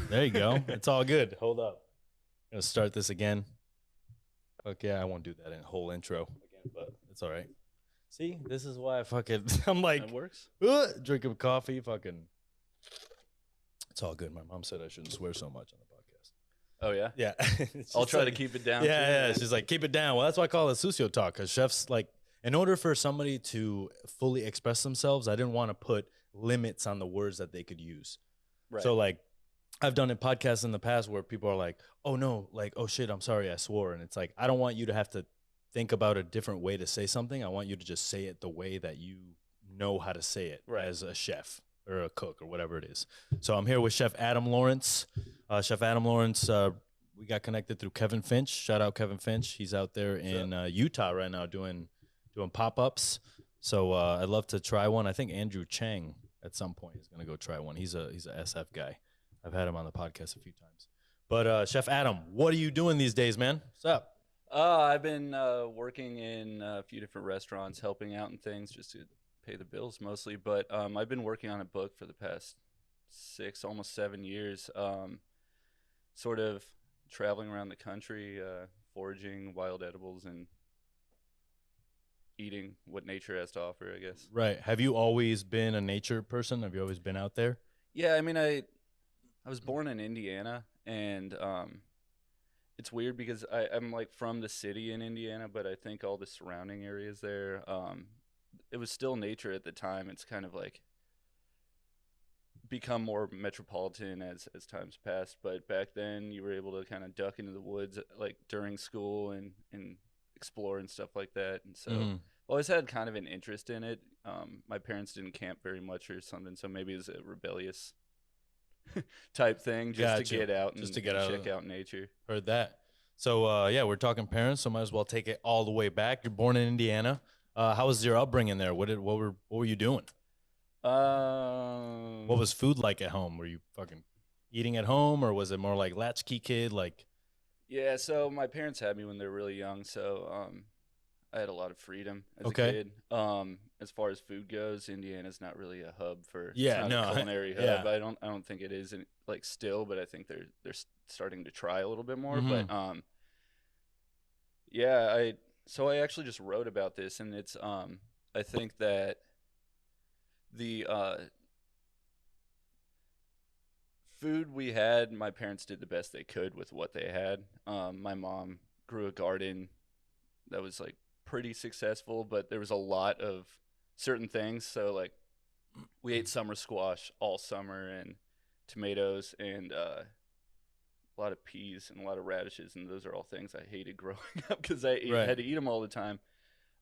There you go. It's all good. Hold up. I'm going to start this again. Fuck yeah, I won't do that in whole intro again, but it's all right. See, this is why I fucking, I'm like, That works. Drinking coffee, fucking. It's all good. My mom said I shouldn't swear so much on the podcast. Oh, yeah? Yeah. I'll try to keep it down. Yeah. She's like, keep it down. Well, that's why I call it Sucio Talk, because chefs, like, in order for somebody to fully express themselves, I didn't want to put limits on the words that they could use. Right. So, like, I've done in podcasts in the past where people are like, oh, no, like, oh, shit, I'm sorry, I swore. And it's like, I don't want you to have to think about a different way to say something. I want you to just say it the way that you know how to say it as a chef or a cook or whatever it is. So I'm here with Chef Adam Lawrence. Chef Adam Lawrence, we got connected through Kevin Finch. Shout out Kevin Finch. He's out there in Utah right now doing pop-ups. So I'd love to try one. I think Andrew Chang at some point is going to go try one. He's a SF guy. I've had him on the podcast a few times. But Chef Adam, what are you doing these days, man? What's up? I've been working in a few different restaurants, helping out and things just to pay the bills mostly. But I've been working on a book for the past 6, almost 7 years, sort of traveling around the country, foraging wild edibles and eating what nature has to offer, I guess. Right. Have you always been a nature person? Have you always been out there? Yeah, I mean, I was born in Indiana, and it's weird because I'm like from the city in Indiana, but I think all the surrounding areas there, it was still nature at the time. It's kind of like become more metropolitan as times passed, but back then you were able to kind of duck into the woods like during school and explore and stuff like that. And so I always had kind of an interest in it. My parents didn't camp very much or something, so maybe it was a rebellious type thing just to get out and just to get out, check out nature. Heard that. So yeah, we're talking parents, so might as well take it all the way back. You're born in Indiana. How was your upbringing there? What were you doing? What was food like at home? Were you fucking eating at home, or was it more like latchkey kid? Like, yeah. So my parents had me when they were really young, so I had a lot of freedom as a kid. As far as food goes, Indiana's not really a hub for a culinary hub. I don't think it is like still, but I think they're starting to try a little bit more. But yeah, I actually just wrote about this, and it's I think that the food we had, my parents did the best they could with what they had. My mom grew a garden that was like pretty successful, but there was a lot of certain things. So like we ate summer squash all summer and tomatoes and a lot of peas and a lot of radishes, and those are all things I hated growing up because I had to eat them all the time.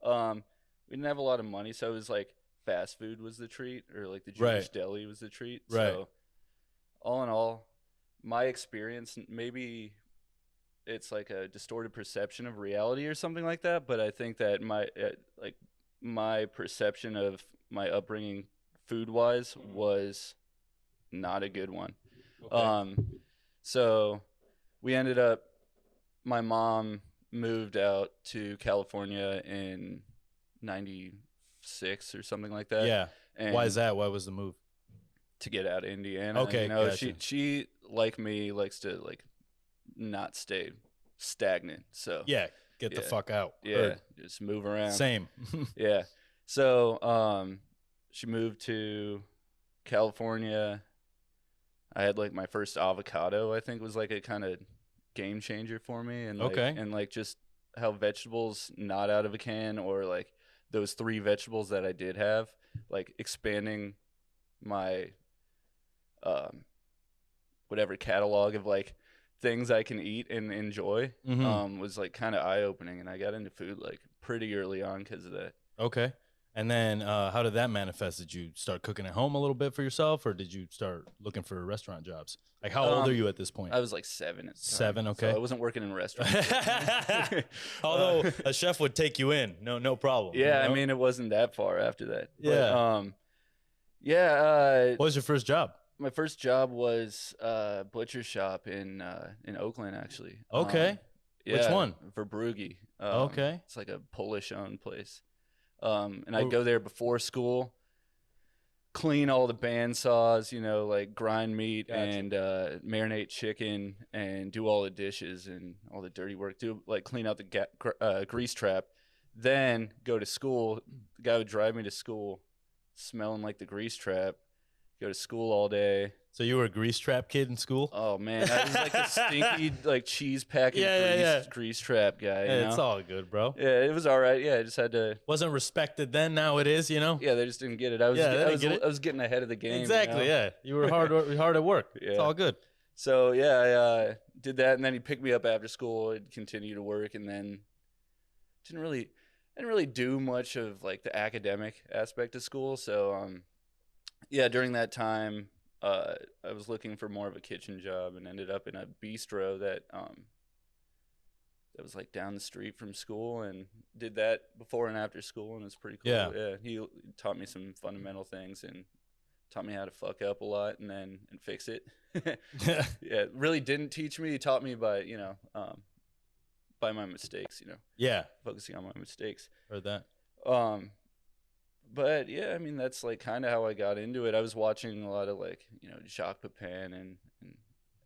We didn't have a lot of money, so it was like fast food was the treat, or like the Jewish deli was the treat. So all in all, my experience, maybe it's like a distorted perception of reality or something like that, but I think that my perception of my upbringing food wise was not a good one. So we ended up, my mom moved out to California in 96 or something like that. Yeah. And why is that? Why was the move? To get out of Indiana. Okay, you know, gotcha. she like me likes to like not stay stagnant. So yeah, get the fuck out. Yeah, just move around. Same. Yeah. So she moved to California. I had like my first avocado, I think was like a kind of game changer for me. And like just how vegetables not out of a can, or like those 3 vegetables that I did have, like expanding my whatever catalog of like things I can eat and enjoy was like kind of eye-opening, and I got into food like pretty early on because of that. Okay. And then how did that manifest? Did you start cooking at home a little bit for yourself, or did you start looking for restaurant jobs? Like, how old are you at this point? I was like 7 at the time. 7, okay. So I wasn't working in restaurants. Although a chef would take you in, no problem. Yeah, you know? I mean, it wasn't that far after that. Yeah. What was your first job? My first job was a butcher shop in Oakland, actually. Okay. Which one? Verbrugi. Okay. It's like a Polish-owned place. And I'd go there before school, clean all the band saws, you know, like grind meat Gotcha. and marinate chicken and do all the dishes and all the dirty work. Do like clean out the grease trap. Then go to school. The guy would drive me to school, smelling like the grease trap. Go to school all day. So you were a grease trap kid in school? Oh man, I was like the stinky like cheese packing grease trap guy. You know? It's all good, bro. Yeah, it was all right. Yeah, I just had to. Wasn't respected then. Now it is. You know. Yeah, they just didn't get it. I was getting ahead of the game. Exactly. You know? Yeah, you were hard at work. Yeah. It's all good. So yeah, I did that, and then he picked me up after school and continued to work, and then didn't really do much of like the academic aspect of school. So yeah, during that time. I was looking for more of a kitchen job and ended up in a bistro that was like down the street from school, and did that before and after school, and it was pretty cool. Yeah, he taught me some fundamental things and taught me how to fuck up a lot and fix it. Yeah, really didn't teach me. He taught me by by my mistakes. You know. Yeah. Focusing on my mistakes. Heard that. But yeah, I mean, that's like kind of how I got into it. I was watching a lot of like, you know, Jacques Pepin and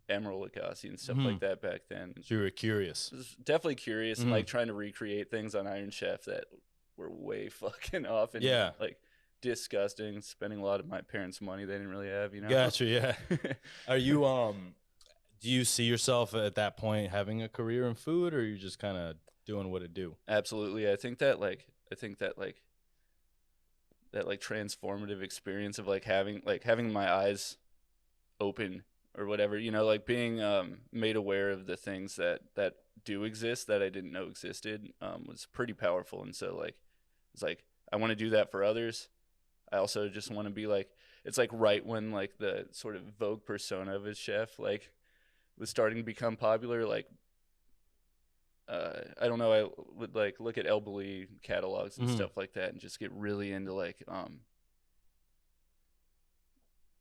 Emeril Lagasse and stuff like that back then. So you were curious. I was definitely curious and like trying to recreate things on Iron Chef that were way fucking off and like disgusting. Spending a lot of my parents' money they didn't really have, you know. Gotcha. Yeah. Are you do you see yourself at that point having a career in food, or are you just kind of doing what it do? Absolutely. I think that transformative experience of like having my eyes open or whatever, you know, like being made aware of the things that do exist that I didn't know existed was pretty powerful. And so like it's like I want to do that for others. I also just want to be like, it's like right when like the sort of Vogue persona of a chef like was starting to become popular, like I don't know, I would like look at El Bulli catalogs and stuff like that and just get really into like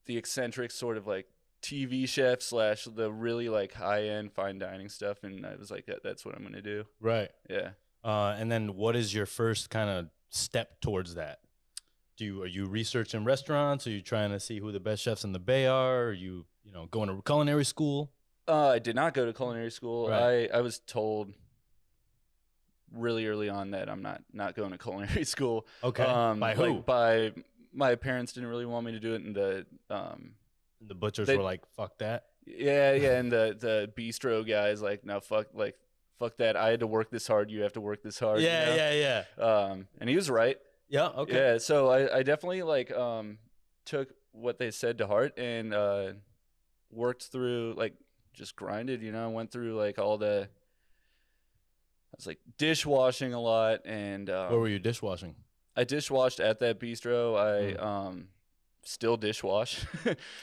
the eccentric sort of like TV chef / the really like high-end fine dining stuff, and I was like, that's what I'm gonna do. Right. Yeah. And then what is your first kind of step towards that? Are you researching restaurants? Are you trying to see who the best chefs in the Bay are? Are you going to culinary school? I did not go to culinary school. Right. I was told really early on that I'm not going to culinary school. Okay. By who? Like by my parents didn't really want me to do it, and the butchers were like, "Fuck that." Yeah, and the bistro guys like, "No, fuck that. I had to work this hard. You have to work this hard." Yeah, you know? yeah. And he was right. Yeah. Okay. Yeah. So I definitely like took what they said to heart and worked through like just grinded. You know, went through like all the. I was like dishwashing a lot, and where were you dishwashing? I dishwashed at that bistro. I still dishwash.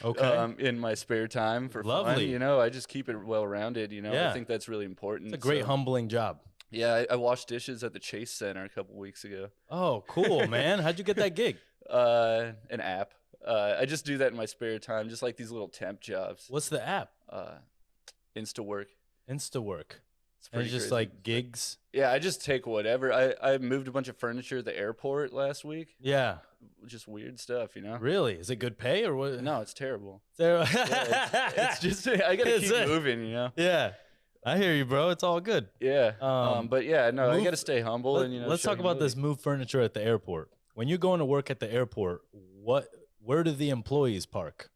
Okay. In my spare time for Lovely. fun. You know, I just keep it well rounded. You know, Yeah. I think that's really important. It's a great humbling job. Yeah, I washed dishes at the Chase Center a couple weeks ago. Oh, cool, man! How'd you get that gig? An app. I just do that in my spare time, just like these little temp jobs. What's the app? InstaWork. InstaWork. It's And it's just crazy. like gigs. Yeah, I just take whatever. I moved a bunch of furniture at the airport last week. Yeah. Just weird stuff, you know. Really? Is it good pay or what? No, it's terrible. Yeah, It's just I gotta keep moving, you know. Yeah, I hear you, bro. It's all good. Yeah. But yeah, no, I gotta stay humble and Let's talk about this move furniture at the airport. When you're going to work at the airport, where do the employees park?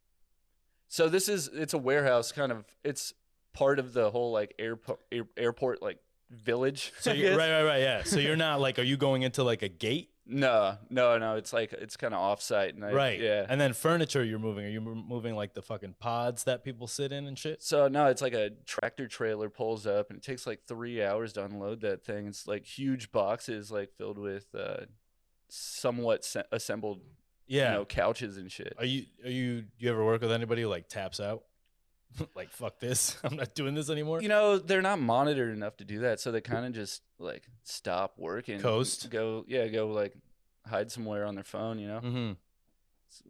So it's a warehouse kind of. It's part of the whole like airport like village. So right, yeah. So you're not like, are you going into like a gate? No. It's like it's kind of offsite, and right. Yeah. And then furniture you're moving. Are you moving like the fucking pods that people sit in and shit? So no, it's like a tractor trailer pulls up, and it takes like 3 hours to unload that thing. It's like huge boxes, like filled with somewhat assembled, couches and shit. Do you ever work with anybody who like taps out? Like, fuck this, I'm not doing this anymore? You know, they're not monitored enough to do that, so they kind of just like stop working, coast, go like hide somewhere on their phone, you know. Mm-hmm.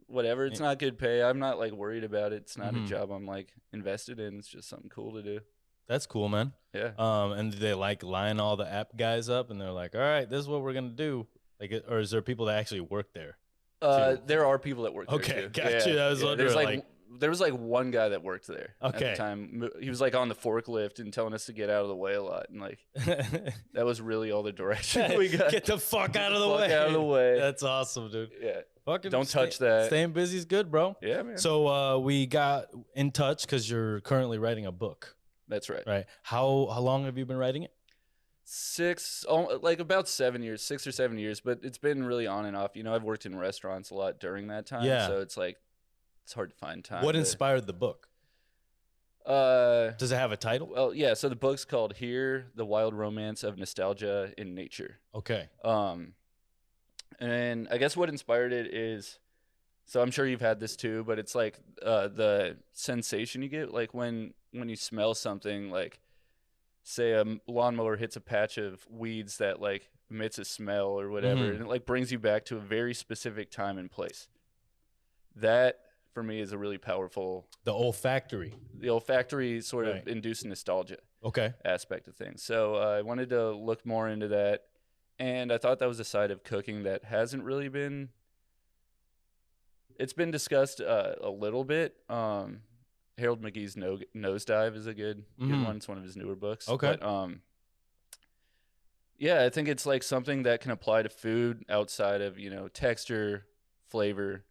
Whatever, it's not good pay. I'm not like worried about it. It's not a job I'm like invested in. It's just something cool to do. That's cool, man. Yeah. And do they like line all the app guys up and they're like, all right, this is what we're gonna do? Like, or is there people that actually work there? There are people that work there Okay, too. gotcha. I was wondering, There was like one guy that worked there at Okay. the time. He was like on the forklift and telling us to get out of the way a lot, and like that was really all the direction we got. Get the fuck out of the Fuck way. out of the way. That's awesome, dude. Yeah. Fucking Don't touch that. Staying busy is good, bro. Yeah, man. So we got in touch because you're currently writing a book, That's right. right? How long have you been writing it? About 7 years, 6 or 7 years, but it's been really on and off. You know, I've worked in restaurants a lot during that time. Yeah. So it's like, it's hard to find time. What inspired the book? Does it have a title? Well, yeah. So the book's called Here, The Wild Romance of Nostalgia in Nature. Okay. And I guess what inspired it is, so I'm sure you've had this too, but it's like the sensation you get, like when you smell something, like say a lawnmower hits a patch of weeds that like emits a smell or whatever, and it like brings you back to a very specific time and place. That for me is a really powerful. The olfactory sort of Right. induced nostalgia Okay. aspect of things. So I wanted to look more into that, and I thought that was a side of cooking that hasn't really been. It's been discussed a little bit. Harold McGee's Nosedive is a good one. It's one of his newer books. Okay. But, yeah, I think it's like something that can apply to food outside of, texture, flavor,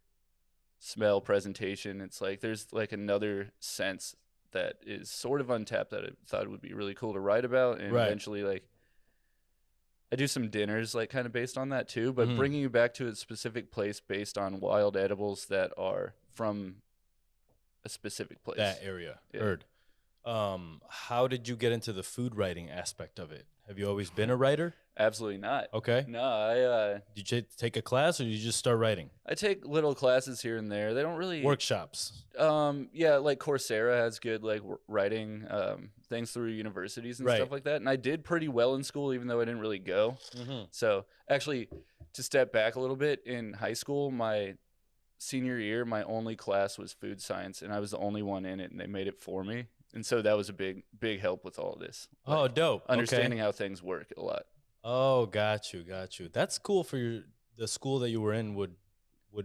smell, presentation. It's like there's like another sense that is sort of untapped that I thought would be really cool to write about, and Right. eventually like I do some dinners like kind of based on that too, but bringing you back to a specific place based on wild edibles that are from a specific place. That area. Yeah. Heard. How did you get into the food writing aspect of it? Have you always been a writer? Absolutely not. Okay. No, Did you take a class or did you just start writing? I take little classes here and there. They don't really Workshops. Yeah, like Coursera has good like writing things through universities and Right. stuff like that. And I did pretty well in school, even though I didn't really go. So actually, to step back a little bit, in high school, my senior year, my only class was food science, and I was the only one in it, and they made it for me. And so that was a big help with all of this. Oh, dope. Understanding Okay. how things work a lot. Oh, got you. That's cool for the school that you were in would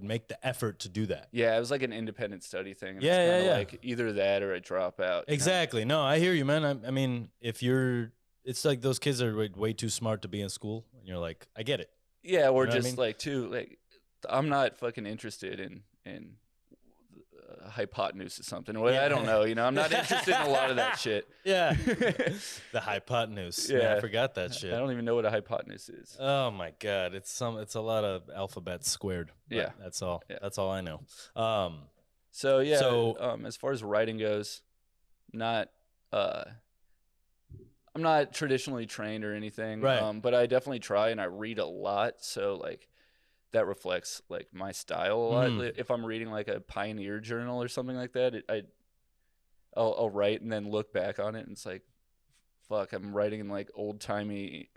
make the effort to do that. Yeah, it was like an independent study thing. And Yeah, it's kinda yeah. like either that or I drop out. Exactly. No, I hear you, man. I mean, it's like those kids are way too smart to be in school, and you're like, I get it. Yeah, or You know what I just mean? like too like I'm not fucking interested in hypotenuse or something. Well, Yeah. I don't know. I'm not interested in a lot of that shit. Yeah. The hypotenuse. Yeah, Yeah. I forgot that shit. I don't even know what a hypotenuse is. Oh my god, it's a lot of alphabets squared. But Yeah. that's all. Yeah. That's all I know. So yeah. So- as far as writing goes, not I'm not traditionally trained or anything. Right. But I definitely try and I read a lot. So like that reflects like my style a lot. If I'm reading like a Pioneer journal or something like that, I'll write and then look back on it and it's like, fuck, I'm writing in like old timey,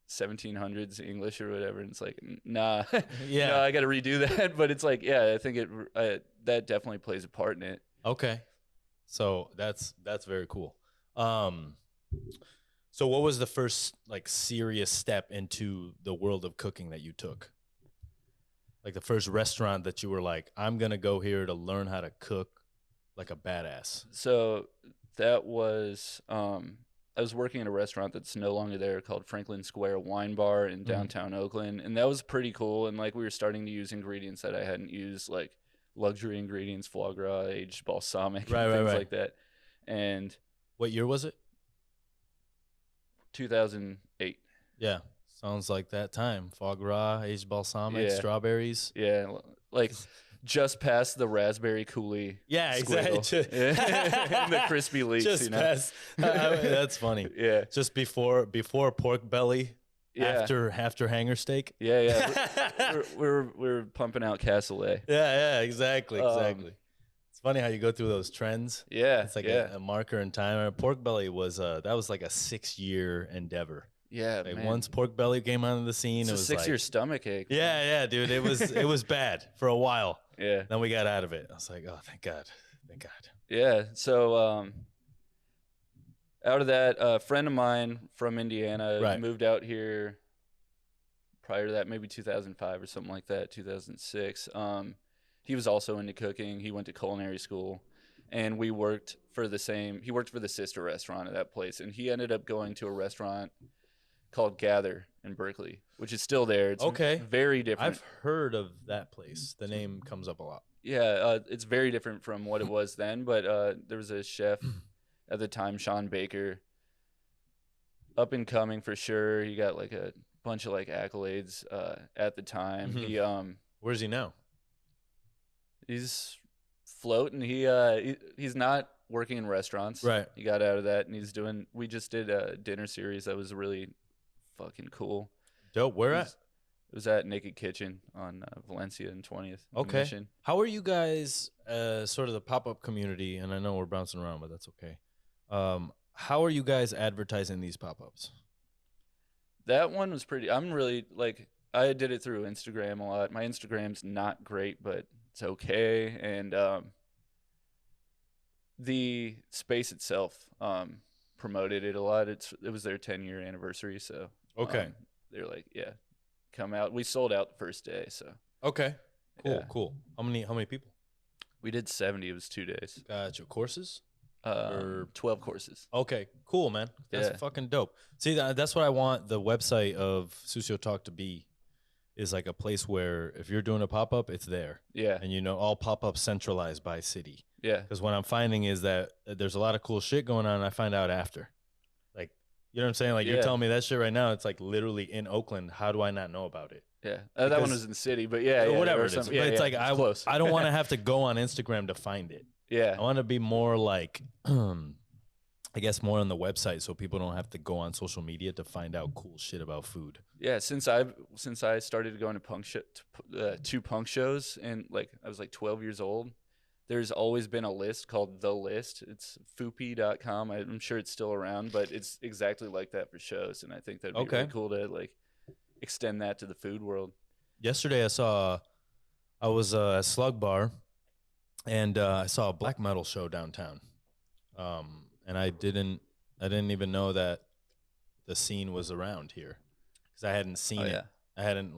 1700s English or whatever. And it's like, nah, Yeah. no, I got to redo that. But it's like, yeah, I think that definitely plays a part in it. Okay. So that's very cool. So what was the first like serious step into the world of cooking that you took? Like the first restaurant that you were like, I'm going to go here to learn how to cook like a badass. So that was, I was working at a restaurant that's no longer there called Franklin Square Wine Bar in downtown Oakland. And that was pretty cool. And like we were starting to use ingredients that I hadn't used, like luxury ingredients, foie gras, aged balsamic, and things like that. And What year was it? 2008. Yeah. Sounds like that time. Foie gras, aged balsamic, Yeah. strawberries. Yeah, like just past the raspberry coulis. Yeah, squiggle. exactly. And the crispy leeks, Just past. That's funny. Yeah. Just before pork belly, Yeah. after hanger steak. Yeah. We're pumping out cassoulet. Yeah, exactly. It's funny how you go through those trends. Yeah. It's like yeah. a marker in time. Pork belly was that was like a 6-year endeavor. Yeah, Like man. once pork belly came onto the scene, It's it a was 6-year like, stomach ache. yeah, dude. It was bad for a while. Yeah. Then we got out of it. I was like, oh, thank God. Yeah. So out of that, a friend of mine from Indiana Right. moved out here prior to that, maybe 2005 or something like that, 2006. He was also into cooking. He went to culinary school, and he worked for the sister restaurant at that place, and he ended up going to a restaurant called Gather in Berkeley, which is still there. It's very different. I've heard of that place. The name comes up a lot. Yeah, it's very different from what it was then, but there was a chef at the time, Sean Baker, up and coming for sure. He got like a bunch of like accolades at the time. Mm-hmm. Where's he now? He's floating. He's not working in restaurants. Right. He got out of that, and we just did a dinner series that was really fucking cool. Dope. Where at? It was at Naked Kitchen on Valencia and 20th. Okay. Mission. How are you guys, sort of the pop-up community? And I know we're bouncing around, but that's okay. How are you guys advertising these pop-ups? That one was I'm really like, I did it through Instagram a lot. My Instagram's not great, but it's okay. And the space itself promoted it a lot. It was their 10-year anniversary, so okay. They're like, yeah, come out. We sold out the first day, so okay, cool, yeah. Cool. How many people? We did 70. It was 2 days. Gotcha. Courses? 12 courses. Okay, cool, man. That's fucking dope. See, that's what I want the website of Sucio Talk to be, is like a place where if you're doing a pop-up, it's there. Yeah. And all pop-ups centralized by city. Yeah. Because what I'm finding is that there's a lot of cool shit going on, and I find out after. Like, you know what I'm saying? Like, you're telling me that shit right now, it's like literally in Oakland. How do I not know about it? Yeah. That one was in the city, but whatever it is. But it's like, close. I don't want to have to go on Instagram to find it. Yeah. I want to be more like, I guess more on the website, so people don't have to go on social media to find out cool shit about food. Yeah, since I started going to punk shows, and like I was like 12 years old, there's always been a list called The List. It's foopy.com. I'm sure it's still around, but it's exactly like that for shows, and I think that'd be really cool to like extend that to the food world. Yesterday I was at Slug Bar, and I saw a black metal show downtown. And I didn't even know that the scene was around here, because I hadn't seen it. I hadn't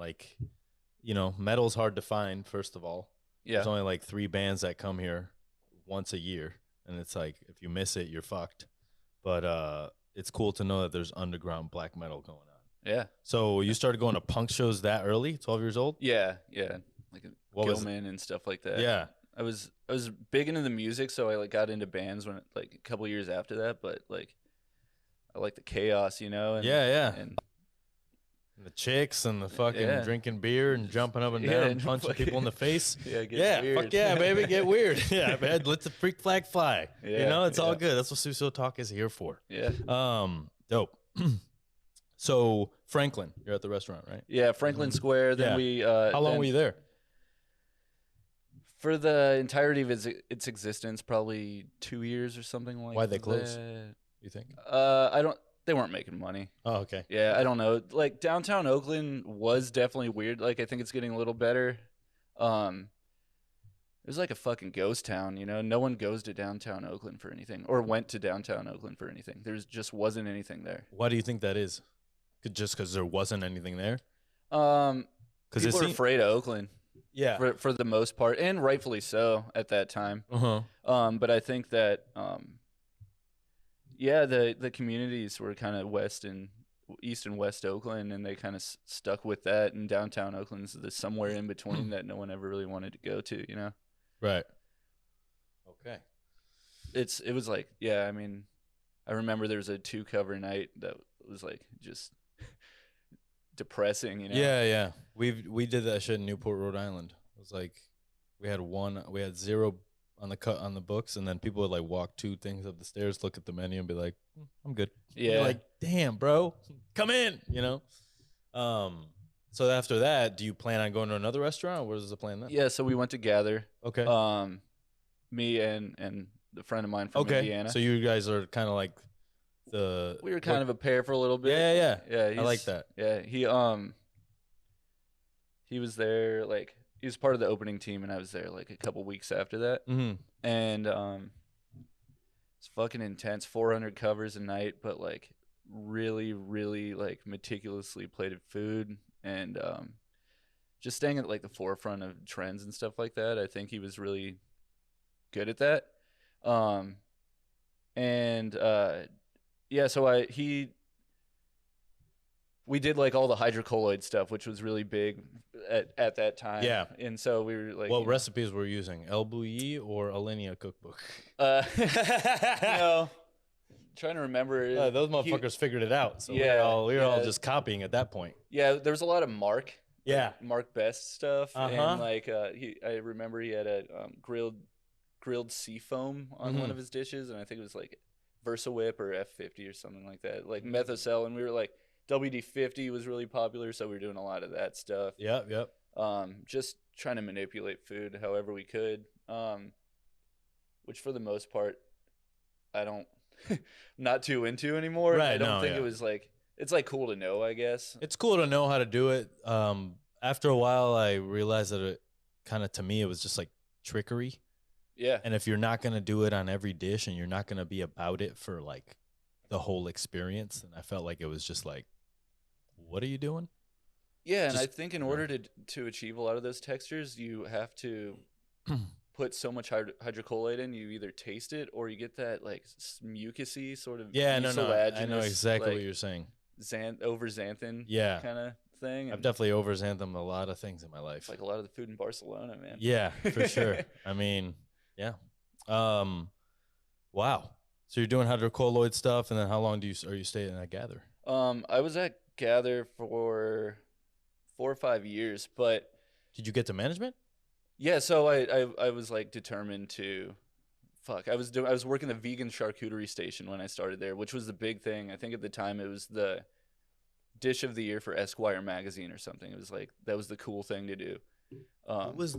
metal's hard to find, first of all. Yeah. There's only like 3 bands that come here once a year, and it's like, if you miss it, you're fucked. But it's cool to know that there's underground black metal going on. Yeah. So you started going to punk shows that early, 12 years old? Yeah. Like Gilman and stuff like that. Yeah. I was big into the music, so I like got into bands when like a couple years after that. But like, I like the chaos, And, and the chicks and the fucking drinking beer and jumping up and down, and punching people in the face. Weird. Fuck yeah, baby, get weird. Yeah, man, let the freak flag fly. It's all good. That's what Sucio Talk is here for. Yeah. Dope. So Franklin, you're at the restaurant, right? Yeah, Franklin Square. Then we. How long were you there? For the entirety of its existence, probably 2 years or something like that. Why'd they close, you think? They weren't making money. Oh, okay. Yeah, I don't know. Like, downtown Oakland was definitely weird. Like, I think it's getting a little better. It was like a fucking ghost town, No one goes to downtown Oakland for anything, or went to downtown Oakland for anything. There just wasn't anything there. Why do you think that is? Just because there wasn't anything there? Because people are afraid of Oakland. Yeah, for the most part, and rightfully so at that time. But I think that the communities were kind of east and west Oakland, and they kind of stuck with that. And downtown Oakland's somewhere in between that no one ever really wanted to go to. Right. Okay. It was like, I mean, I remember there was a 2-cover night that was like just depressing, Yeah. We did that shit in Newport, Rhode Island. It was like we had 0 on the books, and then people would like walk 2 things up the stairs, look at the menu, and be like, I'm good. Yeah. You're like, damn, bro, come in, So after that, do you plan on going to another restaurant, or what is the plan then? Yeah, so we went to Gather. Okay. Me and the friend of mine from Indiana. So you guys are kind of like we were kind of a pair for a little bit. Yeah. I like that. Yeah, he was there, like, he was part of the opening team, and I was there like a couple weeks after that. Mm-hmm. And it's fucking intense, 400 covers a night, but like really, really like meticulously plated food. and just staying at like the forefront of trends and stuff like that. I think he was really good at that. And yeah, so we did like all the hydrocolloid stuff, which was really big at that time. Yeah. And so we were like, What recipes were you using? El Bulli or Alinea cookbook? Trying to remember. Those motherfuckers figured it out. So Yeah, we were all just copying at that point. Yeah, there was a lot of Mark. Yeah. Like Mark Best stuff. Uh-huh. And like I remember he had a grilled seafoam on one of his dishes, and I think it was like Versa Whip or F50 or something like that. Like Methocel, and we were like WD-50 was really popular, so we were doing a lot of that stuff. Yep. Just trying to manipulate food however we could. Which for the most part I don't not too into anymore. Right, I don't think it was like, it's like cool to know, I guess. It's cool to know how to do it. After a while I realized that it kind of, to me, it was just like trickery. Yeah. And if you're not going to do it on every dish and you're not going to be about it for like the whole experience, and I felt like it was just like, what are you doing? Yeah, and I think in order to achieve a lot of those textures, you have to put so much hydrocolloid in, you either taste it or you get that like mucusy sort of I know exactly what you're saying. Over xanthan kind of thing. I've definitely over xanthan a lot of things in my life. Like a lot of the food in Barcelona, man. Yeah, for sure. I mean, yeah. Wow. So you're doing hydrocolloid stuff, and then how long are you staying at Gather? I was at Gather for 4 or 5 years, but did you get to management? Yeah, so I was like determined to I was working the vegan charcuterie station when I started there, which was the big thing. I think at the time it was the dish of the year for Esquire magazine or something. It was like, that was the cool thing to do. What was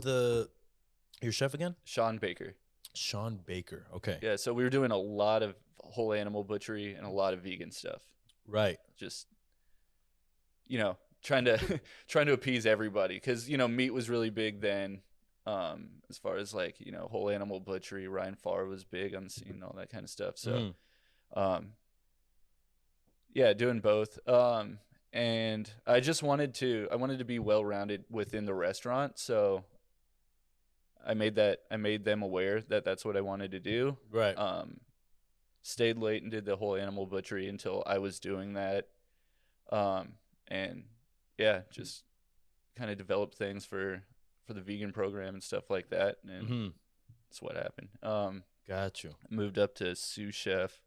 your chef again? Sean Baker. Sean Baker. Okay. Yeah, so we were doing a lot of whole animal butchery and a lot of vegan stuff. Right. Just, trying to appease everybody, because meat was really big then. As far as like, whole animal butchery, Ryan Farr was big on the scene and all that kind of stuff. So, yeah, doing both. And I just wanted to be well-rounded within the restaurant. So I made them aware that that's what I wanted to do. Right. Stayed late and did the whole animal butchery until I was doing that. And yeah, just kind of developed things for the vegan program and stuff like that, and that's what happened. Got you. Moved up to sous chef.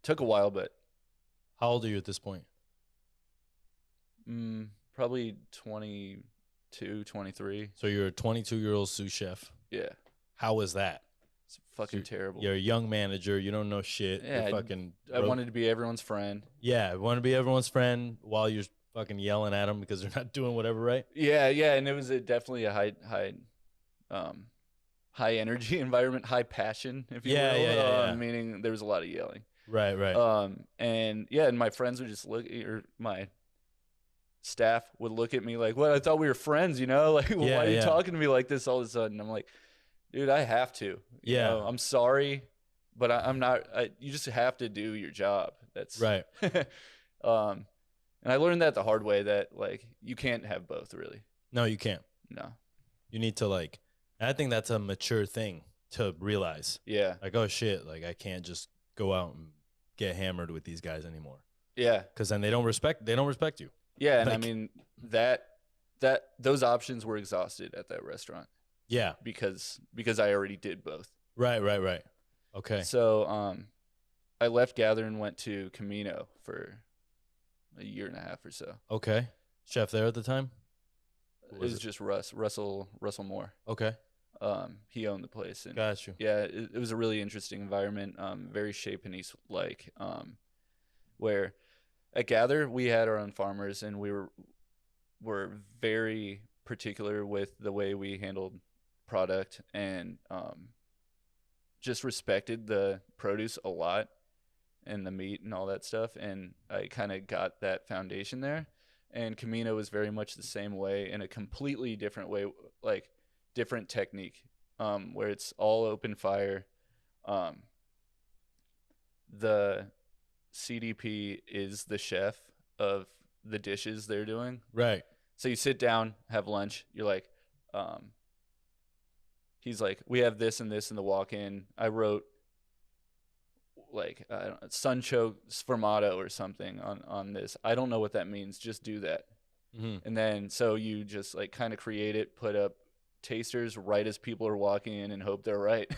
Took a while, but how old are you at this point? Probably 22, 23. So you're a 22-year-old sous chef. Yeah. How was that? It's fucking terrible. You're a young manager. You don't know shit. Yeah, I wanted to be everyone's friend. Yeah, I want to be everyone's friend while you're fucking yelling at them because they're not doing whatever right. Yeah, and it was definitely a high energy environment, high passion, if you will. Yeah. Meaning there was a lot of yelling. Right. And my friends would just or my staff would look at me like, "What? I thought we were friends, Like, why are you talking to me like this all of a sudden?" I'm like, "Dude, I have to. You know, I'm sorry, but I'm not. You just have to do your job. That's right." And I learned that the hard way, that like you can't have both, really. No, you can't. No. You need to like, I think that's a mature thing to realize. Yeah. Like, oh shit, like I can't just go out and get hammered with these guys anymore. Yeah. Because then they don't respect you. Yeah, and like, I mean that those options were exhausted at that restaurant. Yeah. Because I already did both. Right. Okay. So I left Gather and went to Camino for a year and a half or so. Okay. Chef there at the time? It was just Russell Moore. Okay. He owned the place. And got you. Yeah, it was a really interesting environment, very Chez Panisse-like, where at Gather we had our own farmers, and we were very particular with the way we handled product, and just respected the produce a lot and the meat and all that stuff, and I kind of got that foundation there. And Camino was very much the same way, in a completely different way, like different technique, where it's all open fire. The CDP is the chef of the dishes they're doing. Right. So you sit down, have lunch. You're like, he's like, we have this and this in the walk-in. I wrote like I don't know, sunchoke sfumato or something on this. I don't know what that means. Just do that. And then so you just like kind of create it, put up tasters right as people are walking in and hope they're right.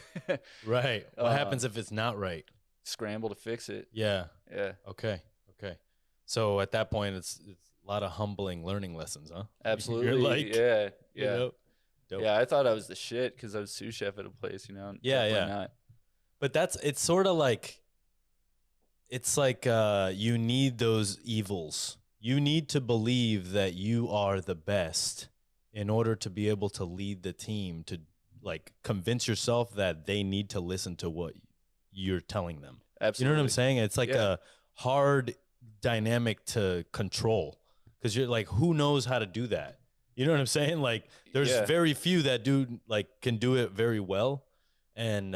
Right. What happens if it's not right? Scramble to fix it. Yeah. Yeah. Okay. So at that point, it's a lot of humbling learning lessons, huh? Absolutely. You're like, yeah. Dope. Yeah, I thought I was the shit because I was sous chef at a place, you know. Yeah. Not. But it's sort of like, it's like you need those evils. You need to believe that you are the best in order to be able to lead the team, to like convince yourself that they need to listen to what you're telling them. Absolutely. You know what I'm saying? It's like a hard dynamic to control because you're like, who knows how to do that? You know what I'm saying? Like there's very few that can do it very well. And,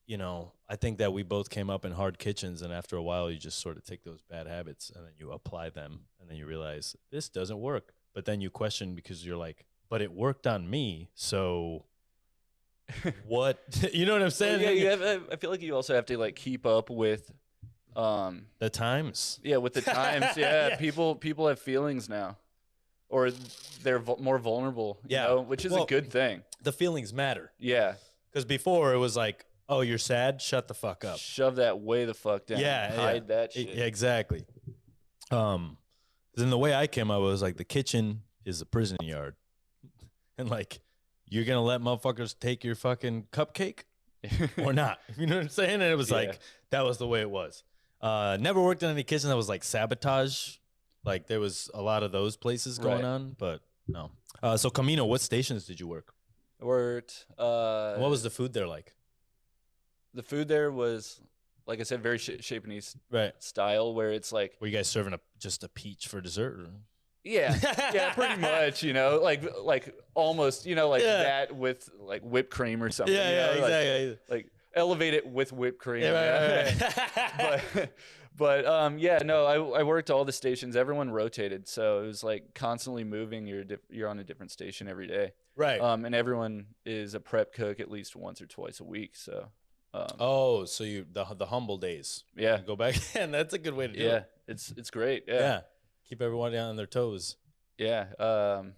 you know, I think that we both came up in hard kitchens, and after a while you just sort of take those bad habits and then you apply them, and then you realize this doesn't work. But then you question because you're like, but it worked on me. So what, you know what I'm saying? Well, yeah, I feel like you also have to like keep up with the times. Yeah, with the times. Yeah, people have feelings now, or they're more vulnerable. You know, which is a good thing. The feelings matter. Yeah, because before it was like, oh, you're sad? Shut the fuck up. Shove that way the fuck down. Yeah, hide that shit. Exactly. Then the way I came up was like the kitchen is a prison yard, and like you're gonna let motherfuckers take your fucking cupcake or not? You know what I'm saying? And it was like that was the way it was. Never worked in any kitchen that was like sabotage. Like there was a lot of those places going on, but no. So Camino, what stations did you work? I worked. What was the food there like? The food there was, like I said, very Japanese style, where it's like. Were you guys serving just a peach for dessert? Or? Yeah, pretty much. You know, like almost, you know, like that with like whipped cream or something. Yeah, you know? exactly. Like elevate it with whipped cream. Right. But no, I worked all the stations. Everyone rotated, so it was like constantly moving. You're on a different station every day. Right. And everyone is a prep cook at least once or twice a week. So. So you the humble days. Yeah. You go back, and that's a good way to do it. Yeah, it's great. Yeah. Keep everyone on their toes. Yeah. It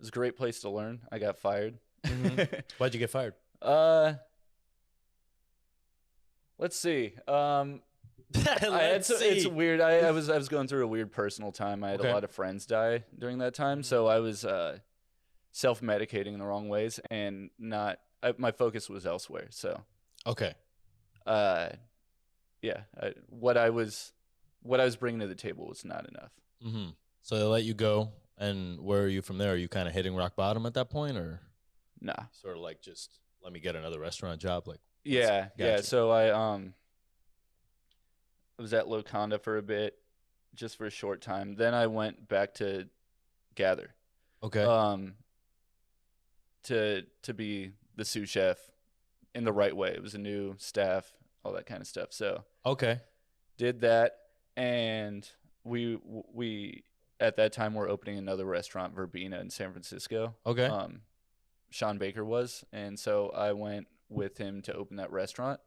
was a great place to learn. I got fired. Why'd you get fired? Let's see. It's weird. I was going through a weird personal time. I had a lot of friends die during that time, so I was self-medicating in the wrong ways, and my focus was elsewhere. So what I was bringing to the table was not enough. So they let you go, and where are you from there? Are you kind of hitting rock bottom at that point, or nah? Sort of like just let me get another restaurant job, like So I was at Loconda for a bit, just for a short time. Then I went back to Gather. To be the sous chef in the right way. It was a new staff, all that kind of stuff. So did that, and we at that time were opening another restaurant, Verbena, in San Francisco. Sean Baker was, and so I went with him to open that restaurant.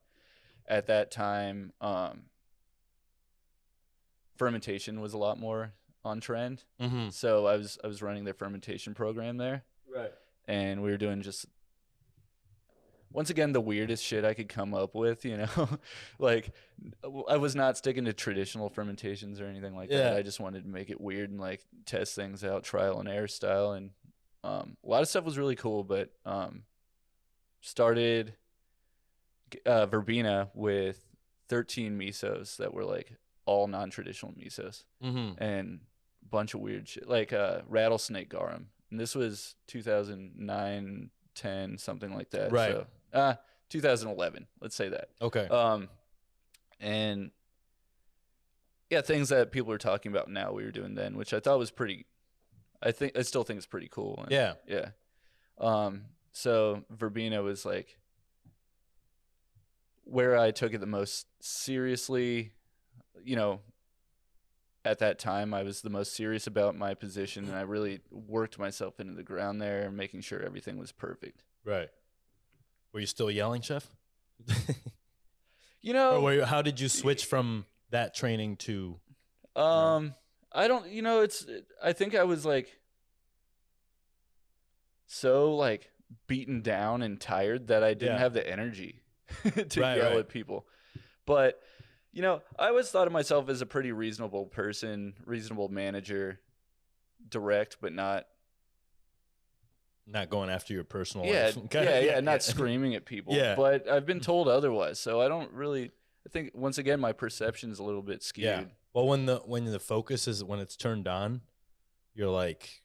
At that time, fermentation was a lot more on trend. So I was running their fermentation program there. Right. And we were doing just, once again, the weirdest shit I could come up with, you know? Like, I was not sticking to traditional fermentations or anything like that. I just wanted to make it weird and, like, test things out, trial and error style. And a lot of stuff was really cool, but started Verbena with 13 misos that were, like, all non-traditional misos. And a bunch of weird shit, like rattlesnake garum. And this was 2009, 10, something like that. Right. So, 2011, let's say that. And things that people are talking about now we were doing then, which I thought was pretty, I still think it's pretty cool. And, so Verbena was like where I took it the most seriously, you know, at that time I was the most serious about my position, and I really worked myself into the ground there, making sure everything was perfect. Right. Were you still yelling, chef? You know, How did you switch from that training to? I don't. You know, I think I was like so like beaten down and tired that I didn't have the energy to yell at people. But you know, I always thought of myself as a pretty reasonable person, reasonable manager, direct, but not going after your personal life. Not yeah. screaming at people. Yeah. But I've been told otherwise, so I don't really. I think once again my perception is a little bit skewed. Yeah. Well, when the focus is when it's turned on, you're like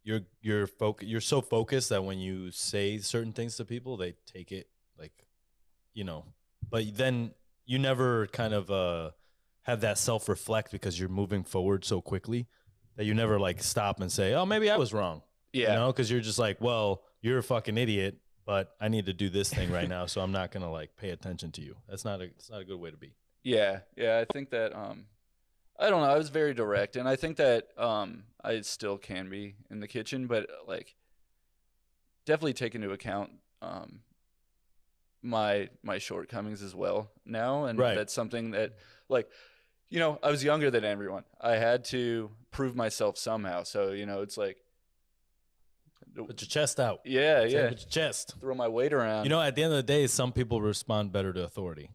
you're so focused that when you say certain things to people, they take it like, you know. But then you never kind of have that self-reflect because you're moving forward so quickly that you never like stop and say, oh, maybe I was wrong. Yeah. You know, because you're just like, well, you're a fucking idiot, but I need to do this thing right now, so I'm not going to like pay attention to you. It's not a good way to be. Yeah. Yeah. I think that, I don't know. I was very direct, and I think that I still can be in the kitchen, but like definitely take into account my shortcomings as well now, and that's something that like, you know, I was younger than everyone. I had to prove myself somehow, so you know, it's like put your chest out. Yeah. Put your chest. Throw my weight around. You know, at the end of the day, some people respond better to authority,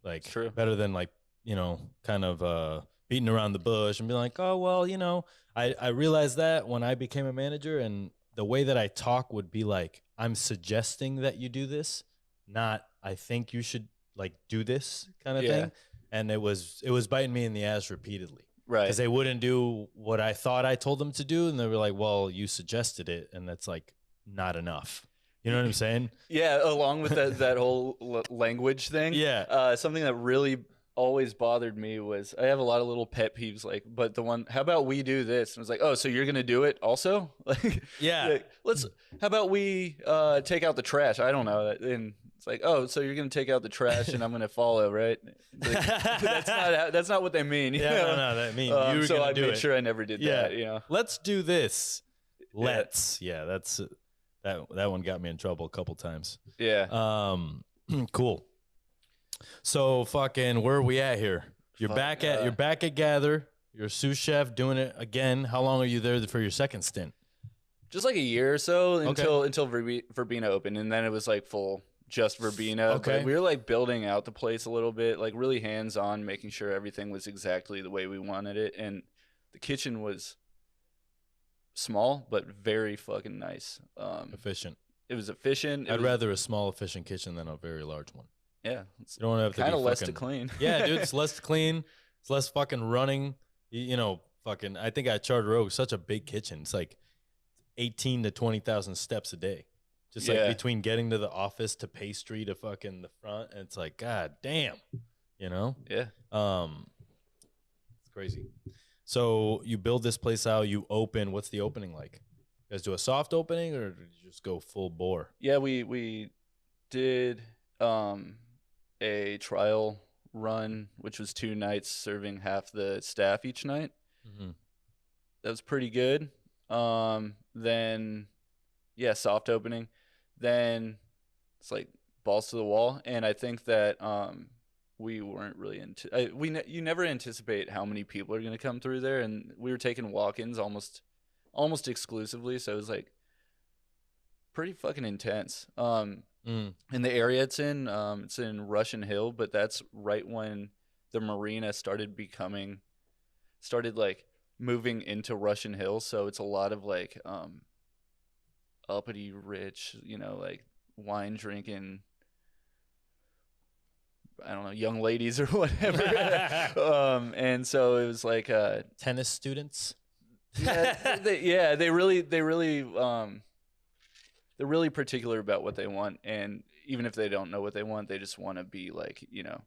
like True. better than like, you know, kind of beating around the bush and be like, oh, well, you know, I realized that when I became a manager, and the way that I talk would be like, I'm suggesting that you do this, not I think you should like do this kind of thing. And it was biting me in the ass repeatedly. Right. Because they wouldn't do what I thought I told them to do. And they were like, well, you suggested it. And that's like not enough. You know what I'm saying? Yeah. Along with that whole language thing. Yeah. Something that really always bothered me was I have a lot of little pet peeves, like, but the one, how about we do this? And I was like, oh, so you're going to do it also? Like, yeah. Like, how about we take out the trash? I don't know. And it's like, oh, so you're going to take out the trash and I'm going to follow, right? Like, that's not what they mean. You know? No, that means you were so going I to do made it. sure I never did that, you know? Let's do this. Let's. Yeah, that's that one got me in trouble a couple times. Yeah. Cool. So fucking, where are we at here? You're back at Gather. You're a sous chef doing it again. How long are you there for your second stint? Just like a year or so until Verbena opened, and then it was like full just Verbena. Okay. But we were like building out the place a little bit, like really hands on, making sure everything was exactly the way we wanted it. And the kitchen was small but very fucking nice. Efficient. It was efficient. I'd rather a small efficient kitchen than a very large one. Yeah, you don't have to kind of less fucking, to clean. Yeah, dude, it's less to clean. It's less fucking running. You know, fucking. I think at Charter Oak, such a big kitchen. It's like 18 to 20,000 steps a day, just like between getting to the office to pastry to fucking the front. And it's like, god damn, you know. Yeah. It's crazy. So you build this place out. You open. What's the opening like? You guys do a soft opening or did you just go full bore? Yeah, we did. A trial run, which was 2 nights, serving half the staff each night. Mm-hmm. That was pretty good. Then, soft opening. Then it's like balls to the wall. And I think that we weren't really you never anticipate how many people are going to come through there, and we were taking walk-ins almost exclusively. So it was like pretty fucking intense. In the area it's in Russian Hill, but that's right when the marina started like moving into Russian Hill. So it's a lot of like uppity rich, you know, like wine drinking, I don't know, young ladies or whatever. And so it was like tennis students. They really they're really particular about what they want, and even if they don't know what they want, they just want to be like, you know,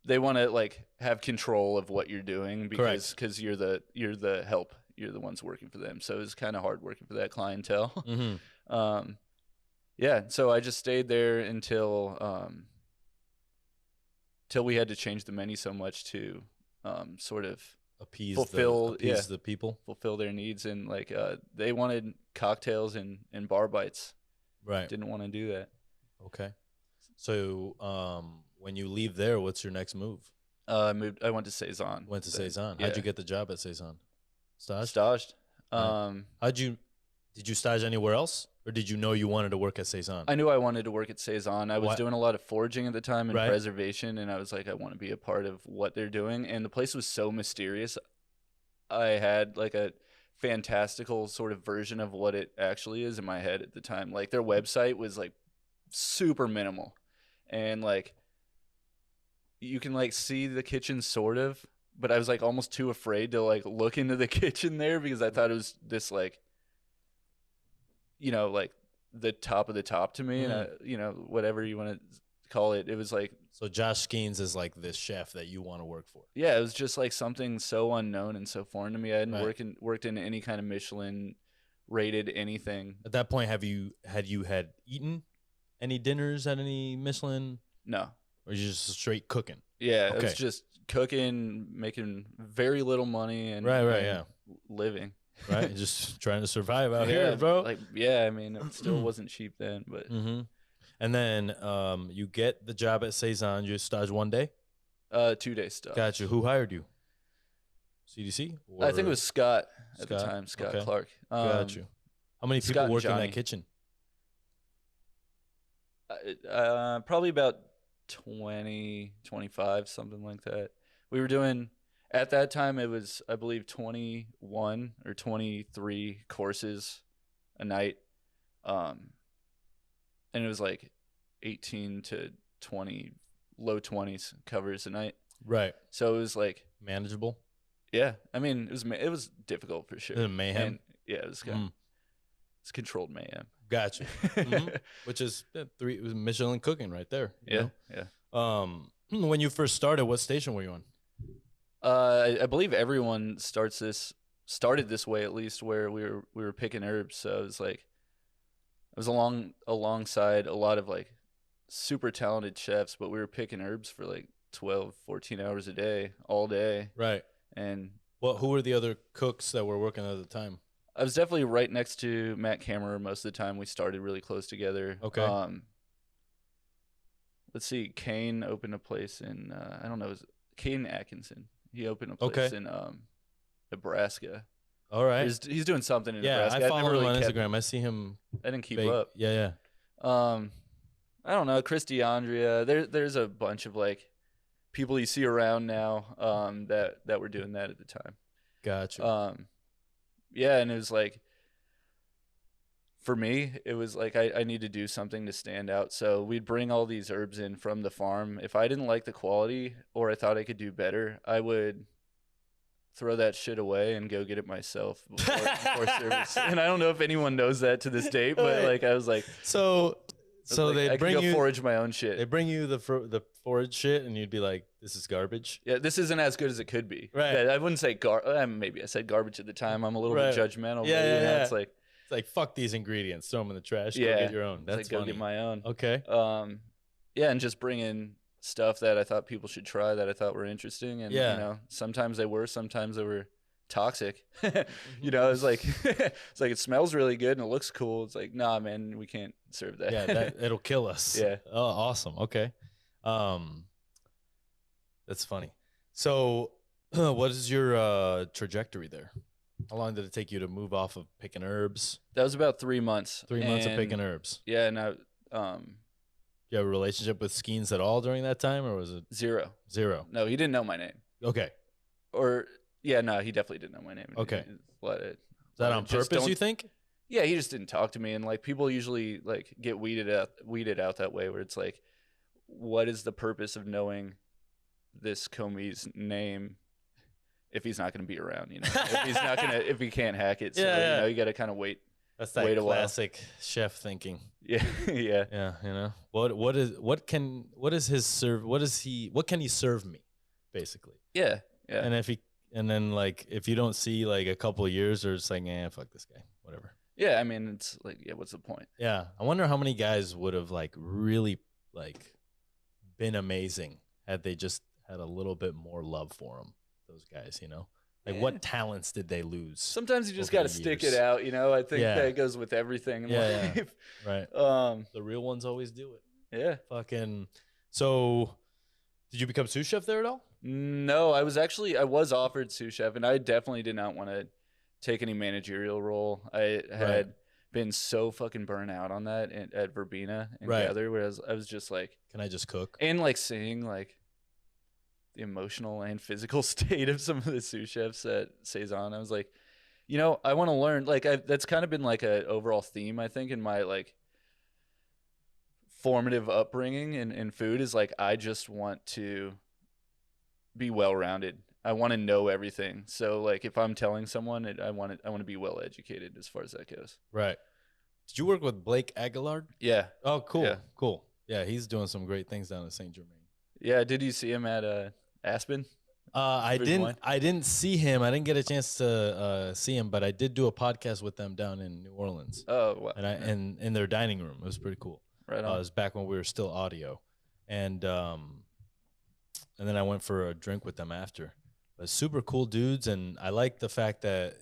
they want to like have control of what you're doing because you're the help, you're the ones working for them. So it's kind of hard working for that clientele. Mm-hmm. So I just stayed there until till we had to change the menu so much to sort of appease fulfill the people. fulfill their needs, and like they wanted cocktails and bar bites. Right. Didn't want to do that. Okay. So when you leave there, what's your next move? I went to Saison. Went to Saison. Yeah. How'd you get the job at Saison? Staged. Right. Did you stage anywhere else, or did you know you wanted to work at Saison? I knew I wanted to work at Saison. I was doing a lot of foraging at the time and Right. preservation, and I was like, I want to be a part of what they're doing. And the place was so mysterious. I had like a fantastical sort of version of what it actually is in my head at the time. Like their website was like super minimal, and like you can like see the kitchen sort of, but I was like almost too afraid to like look into the kitchen there because I thought it was this like, you know, like the top of the top to me, and I, you know, whatever you want to call it. It was like, so Josh Skeens is like this chef that you want to work for. yeah, it was just like something so unknown and so foreign to me. I hadn't Right. worked in any kind of Michelin rated anything. At that point, had you eaten any dinners at any Michelin, No. or you just straight cooking? Yeah, it Okay. was just cooking, making very little money, and Right, and yeah. living. Right, just trying to survive out Yeah, here, bro. Like, yeah, I mean, it still wasn't cheap then, but Mm-hmm. And then you get the job at Saison. You stage one day. 2-day stuff. Got you. Who hired you? CDC? I think it was Scott at the Scott? time, Scott Okay. Clark. Got you. How many Scott people and work in Johnny. that kitchen? Probably about 20, 25, something like that. We were doing, at that time, it was, I believe, 21 or 23 courses a night. And it was like 18 to 20, low 20s covers a night. Right. So it was like Manageable. yeah. I mean, it was difficult for sure. Mayhem. And, yeah, it was kind of, it's controlled mayhem. Got you. Mhm. Which is it was Michelin cooking right there. you Yeah, know? When you first started, what station were you on? I believe everyone started this way, at least, where we were picking herbs. So it was like I was alongside a lot of like super talented chefs, but we were picking herbs for like 12, 14 hours a day, all day. Right. And Who were the other cooks that were working at the time? I was definitely right next to Matt Kammerer most of the time. We started really close together. Okay. Let's see. Kane opened a place in I don't know, it was Kane Atkinson. He opened a place in Nebraska. All right. He's doing something in Yeah, Nebraska. I follow him on kept- Instagram. I see him. I didn't keep bake. up. Yeah. I don't know, Chris DeAndrea. There's a bunch of like people you see around now that were doing that at the time. Gotcha. Yeah, and it was like for me, it was like I need to do something to stand out. So we'd bring all these herbs in from the farm. If I didn't like the quality or I thought I could do better, I would throw that shit away and go get it myself before service. And I don't know if anyone knows that to this date, but like I was like, so like, they I bring could go you forage my own shit. They bring you the forage shit, and you'd be like, "This is garbage." Yeah, this isn't as good as it could be. Right. Yeah, I wouldn't say maybe I said garbage at the time. I'm a little Right. bit judgmental. Yeah, but, yeah, you know, yeah. It's like, It's like, fuck these ingredients, throw them in the trash. Yeah. Go get your own. That's it's like, go funny. get my own. Okay. Yeah, and just bring in stuff that I thought people should try that I thought were interesting. And, Yeah. you know, sometimes they were toxic. You know, it's like, it's like, it smells really good and it looks cool. It's like, nah, man, we can't serve that. Yeah, it'll kill us. Yeah. Oh, awesome. Okay. That's funny. So, what is your trajectory there? How long did it take you to move off of picking herbs? That was about 3 months. 3 months of And, picking herbs. Yeah, and I, Do you have a relationship with Skeens at all during that time, or was it 0. zero? No, he didn't know my name. Okay. Or yeah, no, he definitely didn't know my name. Okay. Is that on purpose, you think? Yeah, he just didn't talk to me, and like people usually like get weeded out that way, where it's like, what is the purpose of knowing this comie's name if he's not going to be around? You know, if he can't hack it, so Yeah. you know, you got to kind of wait. That's that Wait a while. classic chef thinking. Yeah, yeah. Yeah, you know. What can he serve me, basically? Yeah, yeah. And then like if you don't see like a couple of years, or it's like, fuck this guy, whatever. Yeah, I mean, it's like, yeah, what's the point? Yeah, I wonder how many guys would have like really like been amazing had they just had a little bit more love for him. those guys, you know? Like, what talents did they lose? Sometimes you just over got to the stick years? it out, you know? I think Yeah. that goes with everything in Yeah, life. right. The real ones always do it. Yeah. Fucking. So, did you become sous chef there at all? No, I was offered sous chef, and I definitely did not want to take any managerial role. I had been so fucking burnt out on that at Verbena and Gather, whereas I was just like, can I just cook? And like seeing like the emotional and physical state of some of the sous chefs at Saison, I was like, you know, I want to learn. Like, that's kind of been like a overall theme, I think, in my like formative upbringing in food is like, I just want to be well-rounded. I want to know everything. So like if I'm telling someone I want to be well educated as far as that goes. Right. Did you work with Blake Aguilard? Yeah. Oh, cool. Yeah. Cool. Yeah, he's doing some great things down in St. Germain. Yeah, did you see him at Aspen? I didn't see him. I didn't get a chance to see him, but I did do a podcast with them down in New Orleans. Oh, wow. And in their dining room. It was pretty cool. Right on. It was back when we were still audio. And then I went for a drink with them after. But super cool dudes, and I like the fact that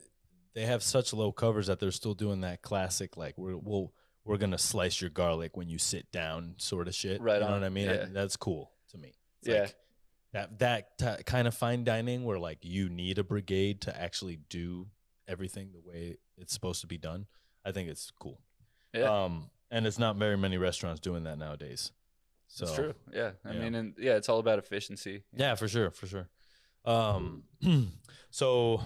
they have such low covers that they're still doing that classic like we're gonna slice your garlic when you sit down sort of shit. Right. You know on. what I mean? Yeah. That's cool to me. It's yeah. Like that kind of fine dining where like you need a brigade to actually do everything the way it's supposed to be done. I think it's cool. Yeah. And it's not very many restaurants doing that nowadays. So it's true. Yeah. I mean, and yeah, it's all about efficiency. Yeah, for sure. For sure. So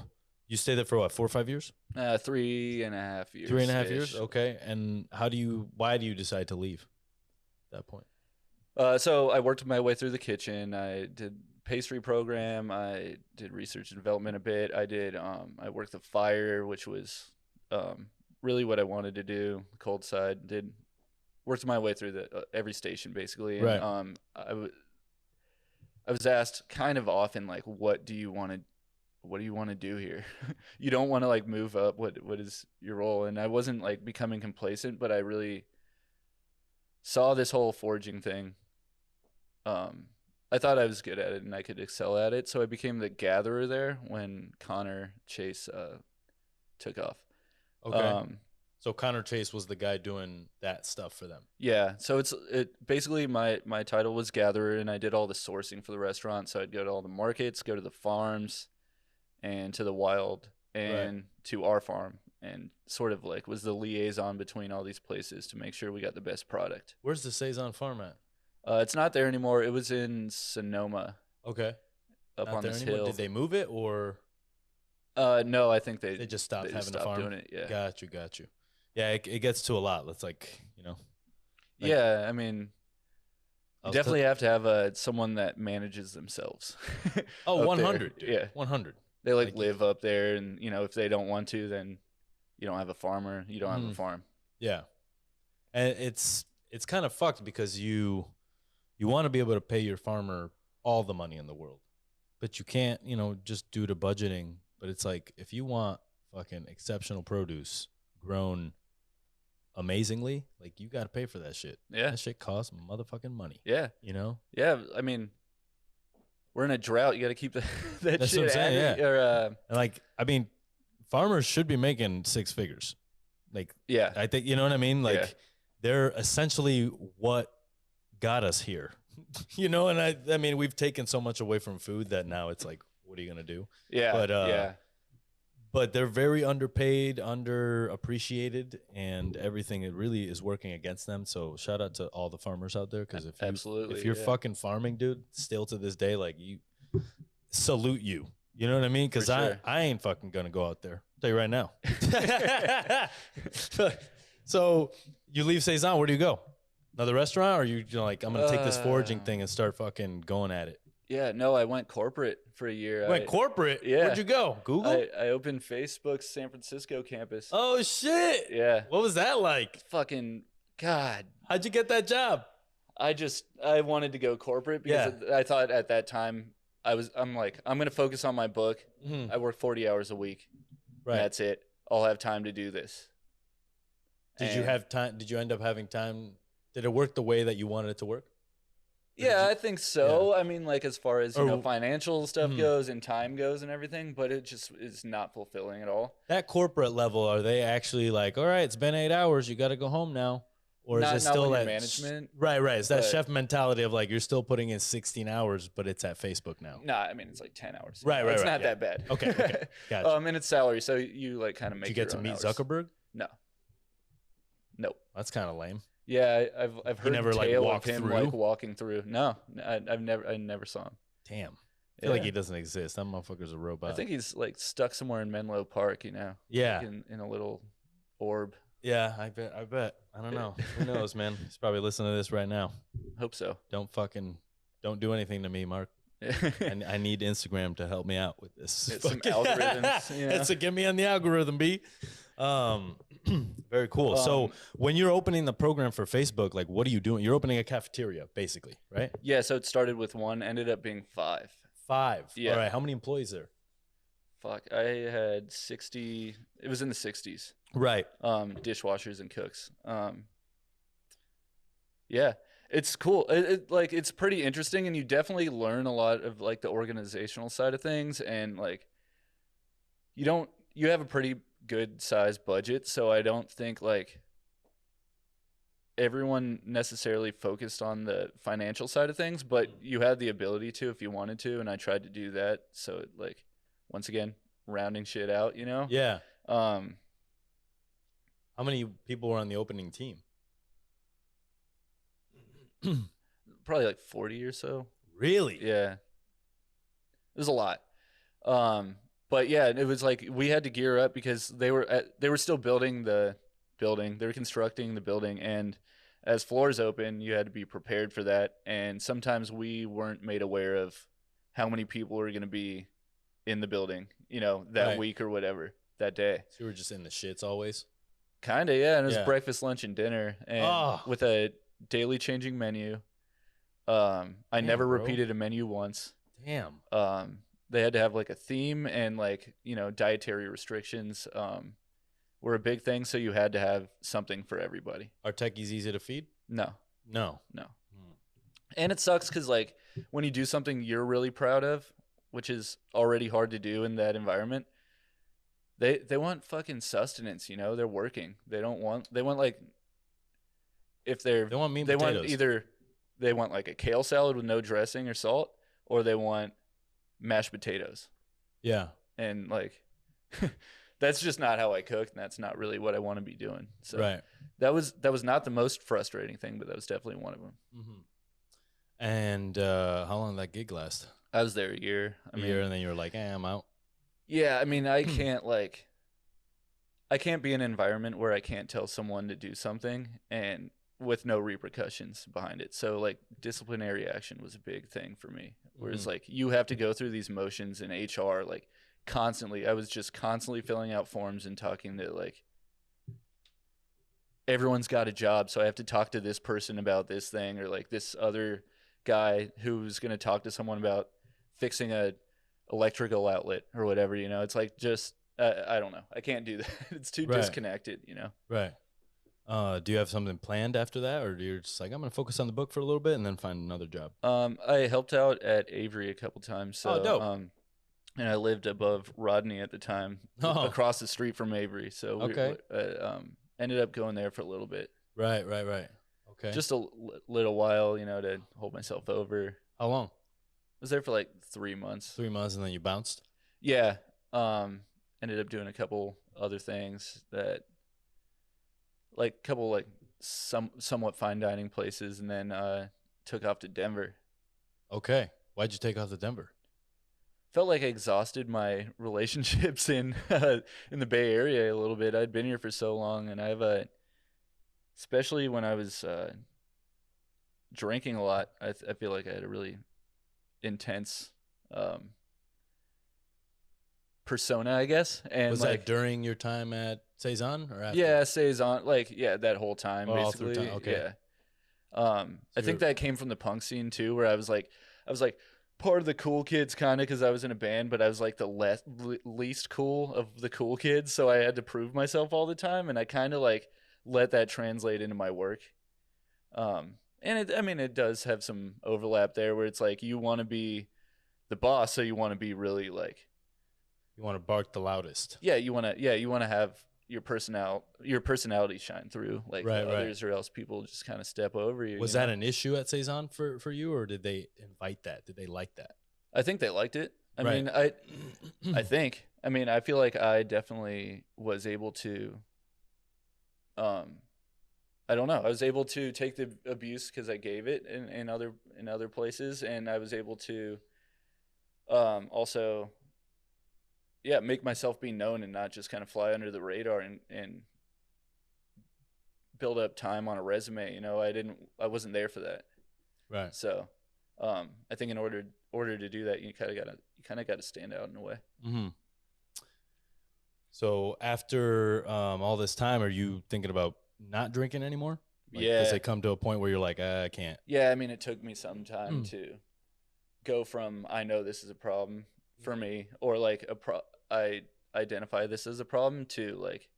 you stayed there for what, 4 or 5 years? 3.5 years. 3.5 years. Okay. And why do you decide to leave at that point? So I worked my way through the kitchen. I did pastry program. I did research and development a bit. I worked the fire, which was, really what I wanted to do. The cold side. Worked my way through every station basically. And, right. I was asked kind of often, like, what do you want to do here? You don't want to like move up. What is your role? And I wasn't like becoming complacent, but I really saw this whole foraging thing. I thought I was good at it and I could excel at it. So I became the gatherer there when Connor Chase took off. Okay. So Connor Chase was the guy doing that stuff for them. Yeah. So it basically my title was gatherer, and I did all the sourcing for the restaurant. So I'd go to all the markets, go to the farms, and to the wild, and to our farm, and sort of like was the liaison between all these places to make sure we got the best product. Where's the Saison farm at? It's not there anymore. It was in Sonoma. Okay. Up not on there this anymore? hill. Did they move it or? No, I think they just stopped having stopped a farm. doing it. Yeah. Got you. Yeah, it gets to a lot. It's like, you know. Like, yeah, I mean, you definitely have to have someone that manages themselves. Oh, 100, dude. Yeah, 100. They like live up there, and you know, if they don't want to, then you don't have a farmer. You don't have a farm. Yeah, and it's kind of fucked because you want to be able to pay your farmer all the money in the world, but you can't, you know, just due to budgeting. But it's like if you want fucking exceptional produce grown amazingly, like you got to pay for that shit. Yeah, that shit costs motherfucking money. Yeah, you know. Yeah, I mean, we're in a drought. You got to keep that That's shit what I'm saying, yeah. Or, like, I mean, farmers should be making 6 figures. Like, yeah, I think, you know what I mean. Like, they're essentially what got us here. You know, and I mean, we've taken so much away from food that now it's like, what are you gonna do? Yeah, but they're very underpaid, underappreciated, and everything. It really is working against them. So shout out to all the farmers out there, because if you're fucking farming, dude, still to this day, like, you salute you. You know what I mean? Because I ain't fucking gonna go out there. I'll tell you right now. So you leave Saison, where do you go? Another restaurant, or you like, I'm gonna take this foraging thing and start fucking going at it? Yeah, no, I went corporate for a year. Corporate? Yeah. Where'd you go? Google? I opened Facebook's San Francisco campus. Oh, shit. Yeah. What was that like? Fucking God. How'd you get that job? I wanted to go corporate because I thought at that time I'm like, I'm going to focus on my book. Mm-hmm. I work 40 hours a week. Right. That's it. I'll have time to do this. Did you have time? Did you end up having time? Did it work the way that you wanted it to work? Yeah, I think so. I mean, like as far as financial stuff Mhm. goes and time goes and everything, but it just is not fulfilling at all. That corporate level, are they actually like, all right, it's been 8 hours, you got to go home now? Or is it Not still when you're that management. right? It's that but- chef mentality of like you're still putting in 16 hours, but it's at Facebook now. Nah, I mean it's like 10 hours. Right, It's right, not yeah. that bad. Okay, gotcha. And it's salary, so you like kind of make. Did you get to your own meet hours. Zuckerberg? No. Nope. That's kind of lame. Yeah, I've heard never, the like, tale walked of him through? like walking through. No, I never saw him. Damn. I feel like he doesn't exist. That motherfucker's a robot. I think he's like stuck somewhere in Menlo Park, you know. Yeah. Like in a little orb. Yeah, I bet. I don't know. Who knows, man? He's probably listening to this right now. Hope so. Don't do anything to me, Mark. I need Instagram to help me out with this. Get some algorithms. You know? It's to get me on the algorithm, B. Very cool. So when you're opening the program for Facebook, like what are you doing? You're opening a cafeteria, basically, right? Yeah, so it started with 1, ended up being 5. 5. Yeah. All right. How many employees there? Fuck, I had 60. It was in the 60s. Right. Dishwashers and cooks. Yeah, it's cool. It's pretty interesting, and you definitely learn a lot of like the organizational side of things, and like you have a pretty good sized budget, so I don't think like everyone necessarily focused on the financial side of things, but you had the ability to if you wanted to, and I tried to do that. So like once again, rounding shit out, you know? Yeah. How many people were on the opening team? Probably like 40 or so. Really? Yeah. It was a lot. But yeah, it was like we had to gear up because they were still building the building. They were constructing the building, and as floors open, you had to be prepared for that. And sometimes we weren't made aware of how many people were going to be in the building, you know, that week or whatever, that day. So you were just in the shits always? Kind of, yeah. And it was breakfast, lunch, and dinner, and with a daily changing menu. I never repeated a menu once. Damn. They had to have like a theme, and like, you know, dietary restrictions were a big thing, so you had to have something for everybody. Are techies easy to feed? No. Hmm. And it sucks because like when you do something you're really proud of, which is already hard to do in that environment, they want fucking sustenance, you know. They're working. They want like if they want meat and potatoes. Want either they want like a kale salad with no dressing or salt, or they want mashed potatoes. Yeah. And like that's just not how I cook, and that's not really what I want to be doing. So that was not the most frustrating thing, but that was definitely one of them. Mm-hmm. And how long did that gig last? I was there a year. A year, and then you were like, I'm out. Yeah, I mean, I can't be in an environment where I can't tell someone to do something and with no repercussions behind it. So like disciplinary action was a big thing for me. Whereas like you have to go through these motions in HR like constantly. I was just constantly filling out forms and talking to like everyone's got a job, so I have to talk to this person about this thing, or like this other guy who's going to talk to someone about fixing a electrical outlet or whatever, you know. It's like just I don't know. I can't do that. It's too disconnected, you know. Right. Do you have something planned after that, or do you just like, I'm going to focus on the book for a little bit and then find another job? I helped out at Avery a couple times. So, dope. And I lived above Rodney at the time, across the street from Avery. So we ended up going there for a little bit. Right. Okay. Just a little while, you know, to hold myself over. How long? I was there for like 3 months. 3 months, and then you bounced? Yeah. Ended up doing a couple other things that, like a couple like somewhat fine dining places, and then took off to Denver. Okay. Why'd you take off to Denver? Felt like I exhausted my relationships in the Bay Area a little bit. I'd been here for so long, and I've especially when I was drinking a lot, I feel like I had a really intense persona, I guess. And was like, that during your time at Saison or after? Yeah, Saison, like that whole time basically. All through time. Okay. Yeah. I think that came from the punk scene too, where I was like part of the cool kids kind of, because I was in a band, but I was like the least cool of the cool kids, so I had to prove myself all the time, and I kind of like let that translate into my work. And And I mean, it does have some overlap there where it's like you want to be the boss, so you want to be really like, You want to bark the loudest. yeah, you want to have your personality shine through like the Right, right. others, or else people just kind of step over you. Was you that know? an issue at Saison for you, or did they invite that? Did they like that? I think they liked it. I Right. mean, I mean, I feel like I definitely was able to, um, I don't know. I was able to take the abuse because I gave it in other places, and I was able to, also, yeah, make myself be known and not just kind of fly under the radar and build up time on a resume. You know, I wasn't there for that. Right. So, I think in order to do that, you kind of gotta stand out in a way. Mm-hmm. So after all this time, are you thinking about not drinking anymore? Like, Yeah. does it come to a point where you're like, I can't? Yeah, I mean, it took me some time to go from I know this is a problem for me, or like I identify this as a problem, to like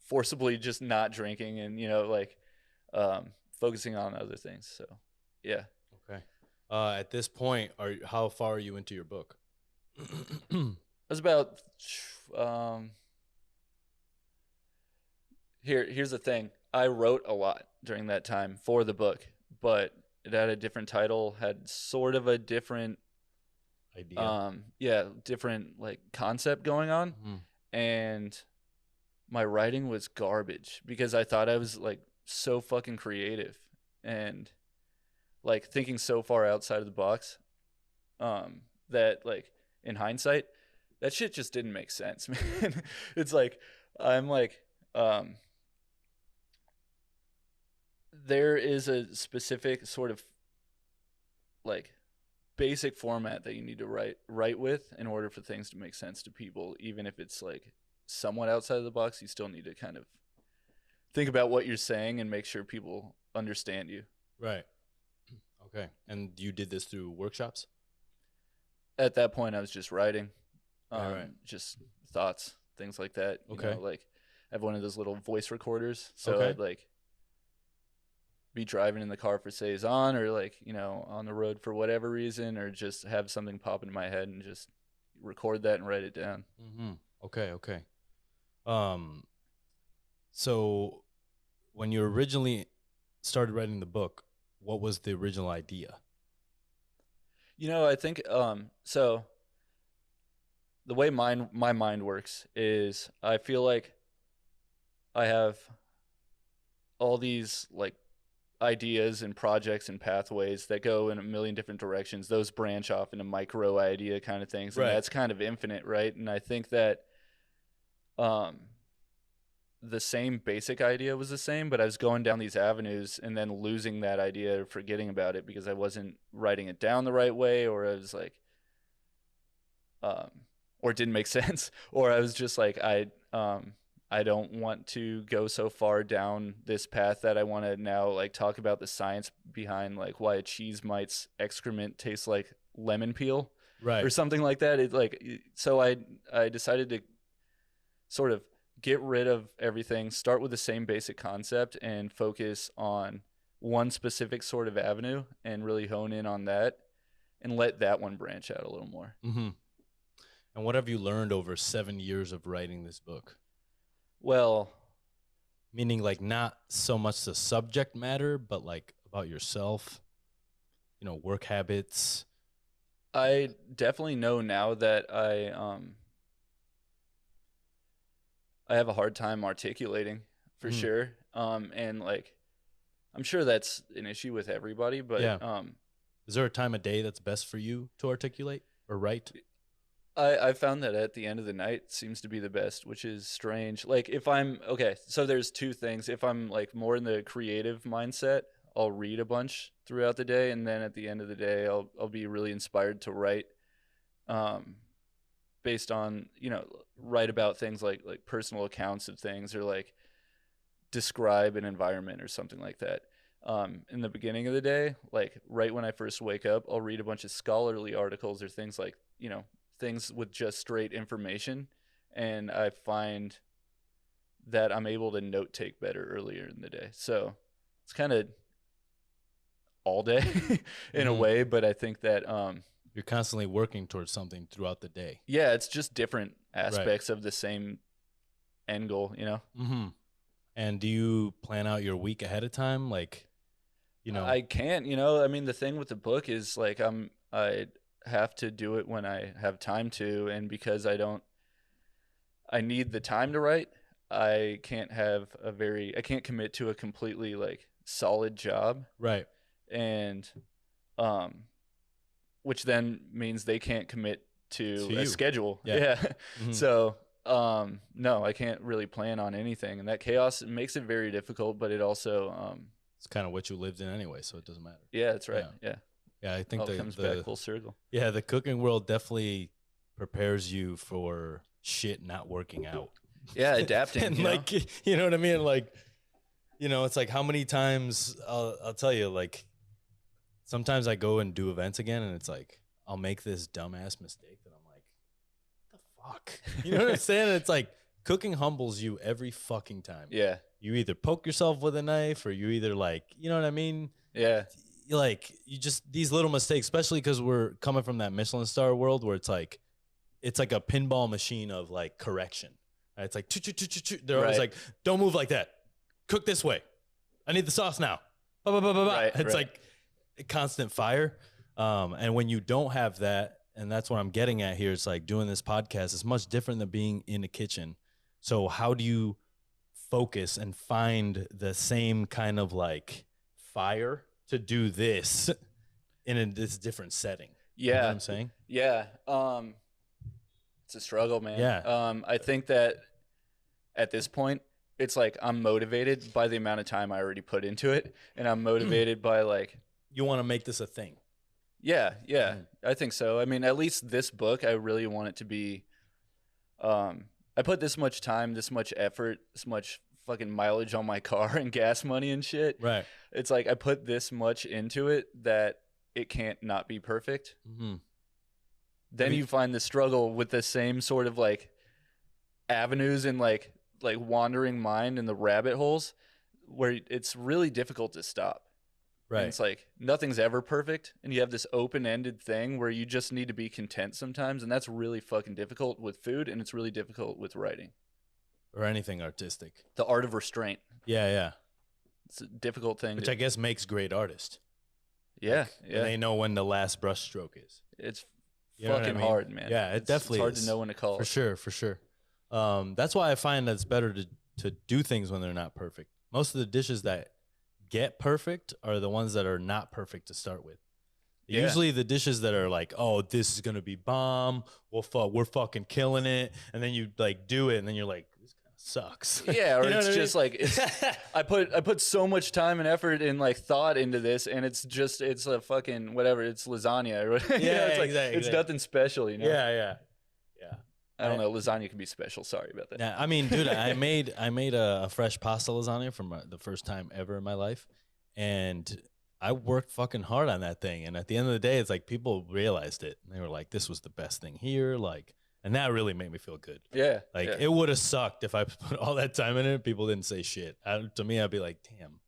forcibly just not drinking, and like focusing on other things. So yeah. Okay. At this point, how far are you into your book? It was about here's the thing. I wrote a lot during that time for the book, but it had a different title, had sort of a different Idea. different like concept going on. And my writing was garbage because I thought I was like so fucking creative and like thinking so far outside of the box, that like in hindsight that shit just didn't make sense, man. It's like I'm like, there is a specific sort of like basic format that you need to write with in order for things to make sense to people. Even if it's like somewhat outside of the box, you still need to kind of think about what you're saying and make sure people understand you. Right. Okay. And you did this through workshops? At that point I was just writing, Right. just thoughts, things like that. Okay. Like I have one of those little voice recorders, so Okay. I'd like be driving in the car for Saison, or like on the road for whatever reason, or just have something pop into my head and just record that and write it down. Mm-hmm. Okay. Okay. So when you originally started writing the book, what was the original idea? I think so the way my mind works is I feel like I have all these like ideas and projects and pathways that go in a million different directions. Those branch off into micro idea kind of things, and Right. that's kind of infinite, right? And I think that the same basic idea was the same, but I was going down these avenues and then losing that idea or forgetting about it because I wasn't writing it down the right way, or I was like, or it didn't make sense, or I was just like, I don't want to go so far down this path that I want to now like talk about the science behind like why a cheese mite's excrement tastes like lemon peel, Right. or something like that. It like, so I decided to sort of get rid of everything, start with the same basic concept, and focus on one specific sort of avenue and really hone in on that and let that one branch out a little more. Mm-hmm. And what have you learned over 7 years of writing this book? Well, meaning like not so much the subject matter, but like about yourself, work habits. I definitely know now that I have a hard time articulating, for sure. And like, I'm sure that's an issue with everybody, but yeah. Is there a time of day that's best for you to articulate or write? I found that at the end of the night seems to be the best, which is strange. Like if I'm okay, so there's two things. If I'm like more in the creative mindset, I'll read a bunch throughout the day, and then at the end of the day, I'll be really inspired to write, based on write about things like personal accounts of things, or like describe an environment or something like that. In the beginning of the day, like right when I first wake up, I'll read a bunch of scholarly articles or things like things with just straight information, and I find that I'm able to note take better earlier in the day. So it's kind of all day in a way, but I think that you're constantly working towards something throughout the day. yeah, it's just different aspects of the same end goal, you know. And do you plan out your week ahead of time, like, you know? I can't, you know. I mean, the thing with the book is like I have to do it when I have time to, and because I need the time to write. I can't commit to a completely like solid job. Right. And which then means they can't commit to a schedule. Yeah. So no, I can't really plan on anything, and that chaos makes it very difficult, but it also it's kind of what you lived in anyway, so it doesn't matter. Yeah, that's right. Yeah, I think it comes back full circle. Yeah, the cooking world definitely prepares you for shit not working out. Yeah, adapting. And like, you know what I mean? Like, you know, it's like how many times I'll tell you, like, sometimes I go and do events again, and it's like I'll make this dumbass mistake that I'm like, what the fuck? You know what I'm saying? And it's like cooking humbles you every fucking time. Yeah. You either poke yourself with a knife, or you either like, you know what I mean? Yeah. Like, you just, these little mistakes, especially because we're coming from that Michelin star world where it's like a pinball machine of like correction. It's like, they're always like, don't move like that. Cook this way. I need the sauce now. It's like a constant fire. And when you don't have that, and that's what I'm getting at here, it's like doing this podcast is much different than being in the kitchen. So how do you focus and find the same kind of like fire to do this in this different setting? Yeah. You know what I'm saying? Yeah. It's a struggle, man. Yeah. I think that at this point, it's like I'm motivated by the amount of time I already put into it, and I'm motivated by like, you want to make this a thing. Yeah, I think so. I mean, at least this book, I really want it to be. I put this much time, this much effort, this much fucking mileage on my car and gas money and shit. Right. It's like I put this much into it that it can't not be perfect. Then you find the struggle with the same sort of like avenues and like wandering mind in the rabbit holes where it's really difficult to stop. Right. And it's like nothing's ever perfect, and you have this open-ended thing where you just need to be content sometimes, and that's really fucking difficult with food, and it's really difficult with writing. Or anything artistic. The art of restraint. Yeah. It's a difficult thing. Which I guess makes great artists. Yeah, like, yeah. They know when the last brush stroke is. It's fucking hard, man. Yeah, it definitely it's hard to know when to call it. For sure. That's why I find that it's better to do things when they're not perfect. Most of the dishes that get perfect are the ones that are not perfect to start with. Yeah. Usually the dishes that are like, oh, this is gonna be bomb. We're fucking killing it, and then you like do it, and then you're like, this kind of sucks. Yeah, or it's just like I put so much time and effort and like thought into this, and it's a fucking whatever. It's lasagna or whatever. Yeah, it's like, exactly. It's nothing special, you know. Yeah. I don't know. Lasagna can be special. Sorry about that. Yeah, I mean, dude, I made a fresh pasta lasagna for the first time ever in my life, and I worked fucking hard on that thing. And at the end of the day, it's like people realized it, and they were like, "This was the best thing here." Like, and that really made me feel good. Yeah. Like it would have sucked if I put all that time in it. People didn't say shit. To me, I'd be like, "Damn,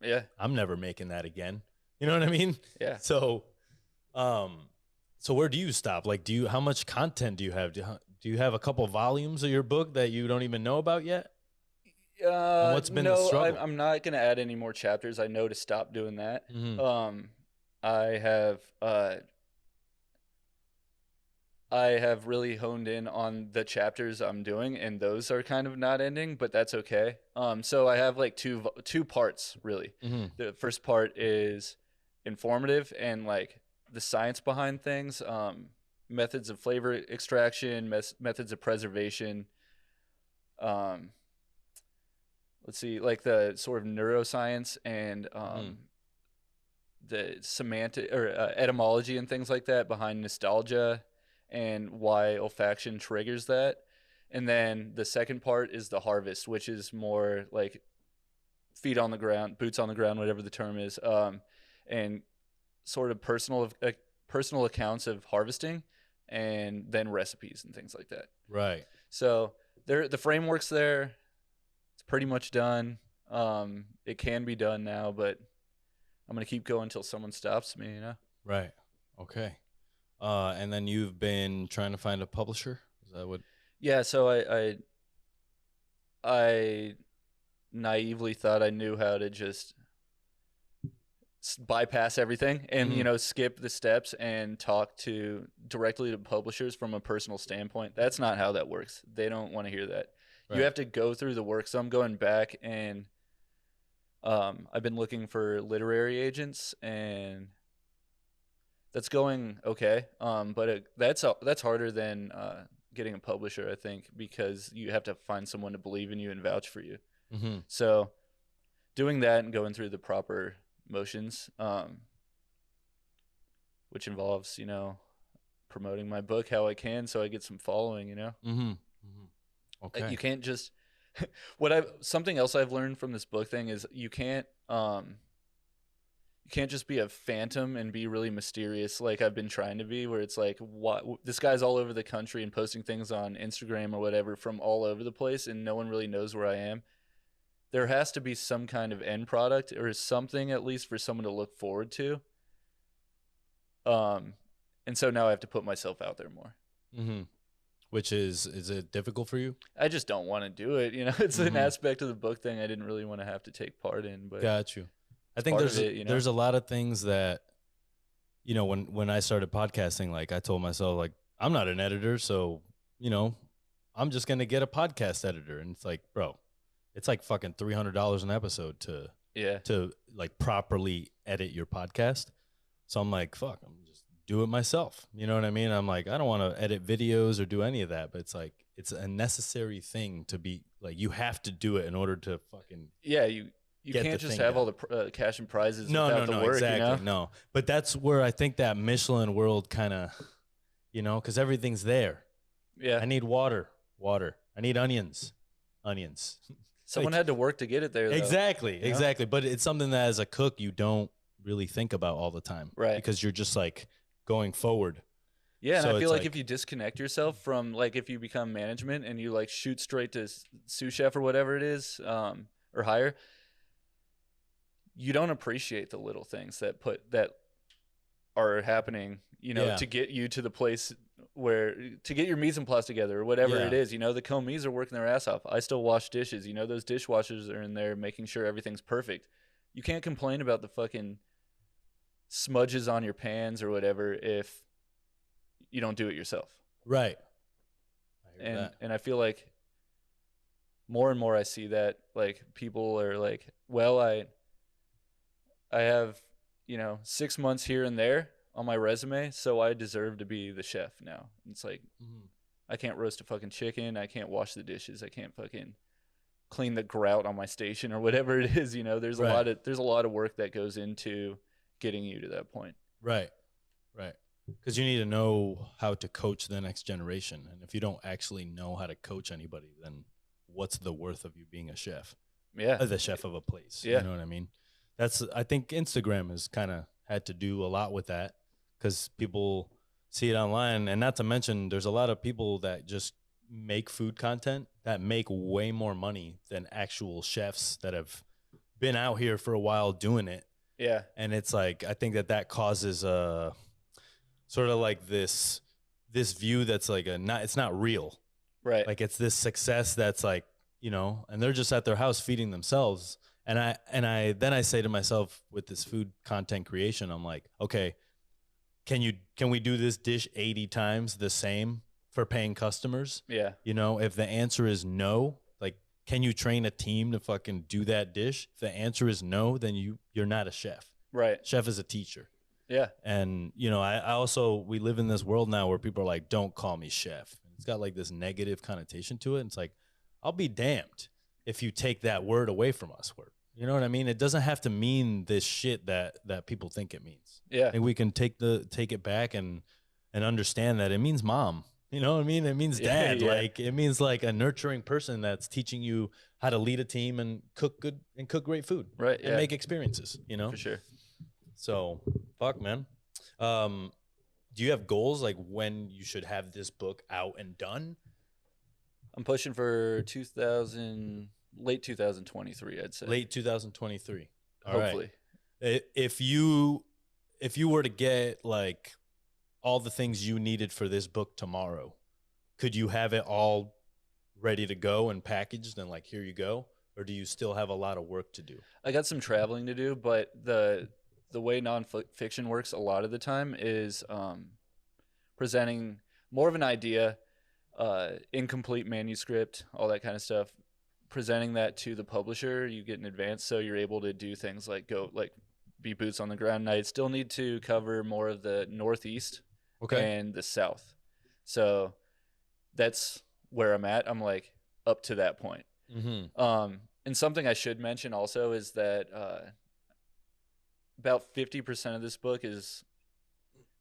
yeah, I'm never making that again." You know what I mean? Yeah. So where do you stop? Like, how much content do you have? Do you have a couple volumes of your book that you don't even know about yet? What's been the struggle? I'm not going to add any more chapters. I know to stop doing that. Mm-hmm. I have really honed in on the chapters I'm doing, and those are kind of not ending, but that's okay. So I have like two parts really. Mm-hmm. The first part is informative and like the science behind things. Methods of flavor extraction, methods of preservation. Let's see, like the sort of neuroscience and the semantic or etymology and things like that behind nostalgia and why olfaction triggers that. And then the second part is the harvest, which is more like feet on the ground, boots on the ground, whatever the term is, and sort of personal accounts of harvesting. And then recipes and things like that. Right. So the framework's there. pretty much done. It can be done now, but I'm gonna keep going until someone stops me. You know. Right. Okay. And then you've been trying to find a publisher. Is that what? Yeah. So I naively thought I knew how to just bypass everything and skip the steps and talk directly to publishers from a personal standpoint. That's not how that works. They don't want to hear that. Right. You have to go through the work. So I'm going back and I've been looking for literary agents, and that's going okay. But that's harder than getting a publisher, I think, because you have to find someone to believe in you and vouch for you. Mm-hmm. So doing that and going through the proper motions, which involves, promoting my book how I can so I get some following, Mm-hmm. Mm-hmm. Okay. You can't just something else I've learned from this book thing is you can't just be a phantom and be really mysterious like I've been trying to be, where it's like, what, this guy's all over the country and posting things on Instagram or whatever from all over the place and no one really knows where I am. There has to be some kind of end product or something at least for someone to look forward to. And so now I have to put myself out there more. Mm-hmm. Which is it difficult for you? I just don't want to do it. It's an aspect of the book thing I didn't really want to have to take part in. But got you. I think there's a lot of things that, when I started podcasting, like I told myself, like, I'm not an editor, so, I'm just going to get a podcast editor. And it's like, bro, it's like fucking $300 an episode to like properly edit your podcast. So I'm like, fuck, I'm just do it myself. You know what I mean? I'm like, I don't want to edit videos or do any of that, but it's like, it's a necessary thing to be like, you have to do it in order to fucking. Yeah. You can't just have all the cash and prizes without the work, exactly, no. But that's where I think that Michelin world kind of, because everything's there. Yeah. I need water. I need onions. Someone had to work to get it there, though. Exactly. But it's something that as a cook, you don't really think about all the time. Right. Because you're just like going forward. Yeah, and I feel like if you disconnect yourself from, like, if you become management and you, like, shoot straight to sous chef or whatever it is, or higher, you don't appreciate the little things that are happening, to get you to the place to get your mise en place together or whatever it is. The commis are working their ass off. I still wash dishes. Those dishwashers are in there making sure everything's perfect. You can't complain about the fucking smudges on your pans or whatever if you don't do it yourself. Right. And I feel like more and more I see that, like, people are like, well, I have, 6 months here and there on my resume, so I deserve to be the chef now. It's like, I can't roast a fucking chicken. I can't wash the dishes. I can't fucking clean the grout on my station or whatever it is. There's a lot of work that goes into getting you to that point. Right. Because you need to know how to coach the next generation. And if you don't actually know how to coach anybody, then what's the worth of you being a chef? Yeah. The chef of a place. Yeah. You know what I mean? I think Instagram has kind of had to do a lot with that because people see it online. And not to mention, there's a lot of people that just make food content that make way more money than actual chefs that have been out here for a while doing it. Yeah. And it's like, I think that causes a sort of like this view that's like it's not real. Right. Like it's this success that's like, and they're just at their house feeding themselves. And I say to myself with this food content creation, I'm like, okay, can we do this dish 80 times the same for paying customers? Yeah. If the answer is no, like, can you train a team to fucking do that dish? If the answer is no, then you're not a chef. Right. Chef is a teacher. Yeah. And, I also, we live in this world now where people are like, don't call me chef. It's got like this negative connotation to it. And it's like, I'll be damned if you take that word away from us. You know what I mean? It doesn't have to mean this shit that people think it means. Yeah. And we can take it back and understand that it means mom. You know what I mean? It means dad. Yeah. Like it means like a nurturing person that's teaching you how to lead a team and cook great food. Right. And make experiences, For sure. So fuck, man. Do you have goals like when you should have this book out and done? I'm pushing for 2000. late 2023, I'd say. Late 2023. All Hopefully. right. If you were to get like all the things you needed for this book tomorrow, could you have it all ready to go and packaged and like here you go, or do you still have a lot of work to do? I got some traveling to do, but the way nonfiction works a lot of the time is presenting more of an idea, incomplete manuscript, all that kind of stuff. Presenting that to the publisher, you get in advance, so you're able to do things like be boots on the ground. And I still need to cover more of the Northeast and the South, so that's where I'm at. I'm like up to that point. Mm-hmm. And something I should mention also is that about 50% of this book is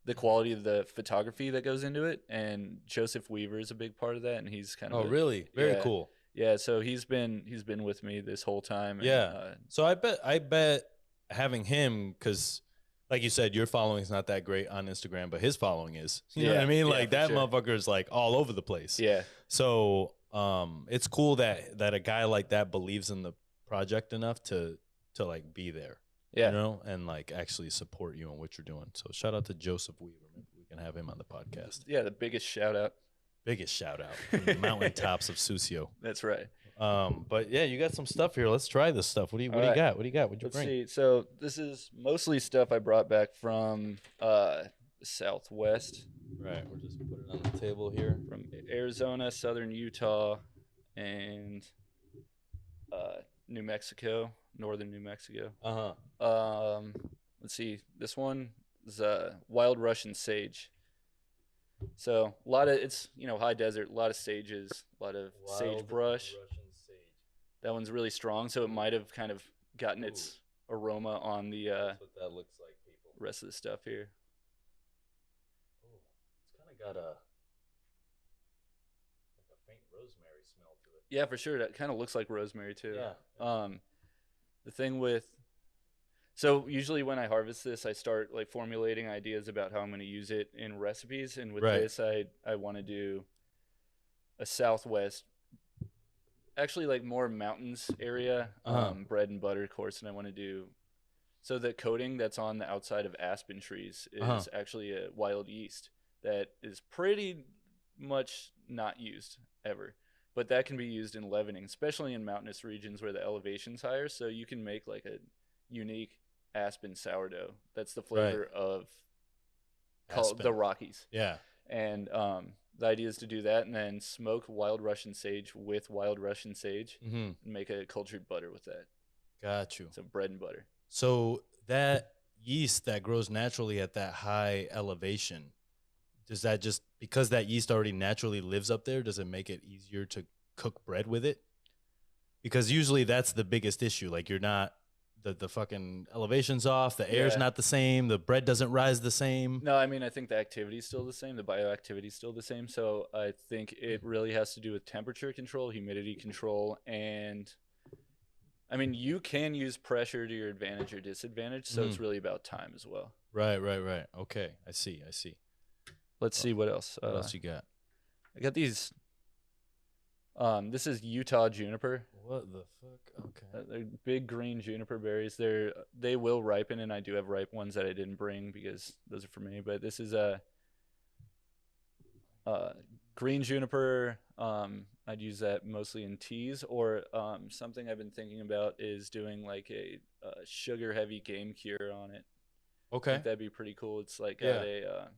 the quality of the photography that goes into it, and Joseph Weaver is a big part of that, and he's kind of really very cool. Yeah, so he's been with me this whole time. And, so I bet having him, because like you said, your following is not that great on Instagram, but his following is. You know what I mean? Like that motherfucker is like all over the place. Yeah. So it's cool that a guy like that believes in the project enough to like be there. Yeah. You know, and like actually support you on what you're doing. So shout out to Joseph Weaver. Maybe we can have him on the podcast. Yeah, the biggest shout out. Biggest shout out from the mountaintops of Sucio. That's right. But yeah, you got some stuff here. Let's try this stuff. What do you got? What do you got? What'd you bring? Let's see. So this is mostly stuff I brought back from the Southwest. Right. We'll just put it on the table here. From Arizona, southern Utah, and New Mexico, northern New Mexico. Let's see. This one is wild Russian sage. So a lot of it's high desert, a lot of sages, a lot of sagebrush. That one's really strong, so it might have kind of gotten its aroma on the that's what that looks like, people. Rest of the stuff here. Oh, it's kind of got a faint rosemary smell to it. Yeah, for sure. That kind of looks like rosemary too. Yeah. The thing with So usually when I harvest this, I start like formulating ideas about how I'm going to use it in recipes. And with this, I want to do a Southwest, actually like more mountains area, bread and butter course. And I want to do, so the coating that's on the outside of aspen trees is actually a wild yeast that is pretty much not used ever. But that can be used in leavening, especially in mountainous regions where the elevation's higher. So you can make like a unique aspen sourdough. That's the flavor of the Rockies. Yeah. And the idea is to do that and then smoke wild Russian sage with wild Russian sage and make a cultured butter with that. Got you. So bread and butter. So that yeast that grows naturally at that high elevation, does that just, because that yeast already naturally lives up there, does it make it easier to cook bread with it? Because usually that's the biggest issue. Like you're not, the fucking elevation's off, the air's not the same, the bread doesn't rise the same. No, I mean, I think the activity is still the same, the bioactivity is still the same. So I think it really has to do with temperature control, humidity control, and I mean, you can use pressure to your advantage or disadvantage, so it's really about time as well. Right. Okay, I see. Let's see what else. What else you got? I got these. This is Utah juniper. What the fuck? Okay. They're big green juniper berries. They will ripen, and I do have ripe ones that I didn't bring because those are for me. But this is a green juniper. I'd use that mostly in teas, or something I've been thinking about is doing like a sugar-heavy game cure on it. Okay. I think that'd be pretty cool. It's like got a.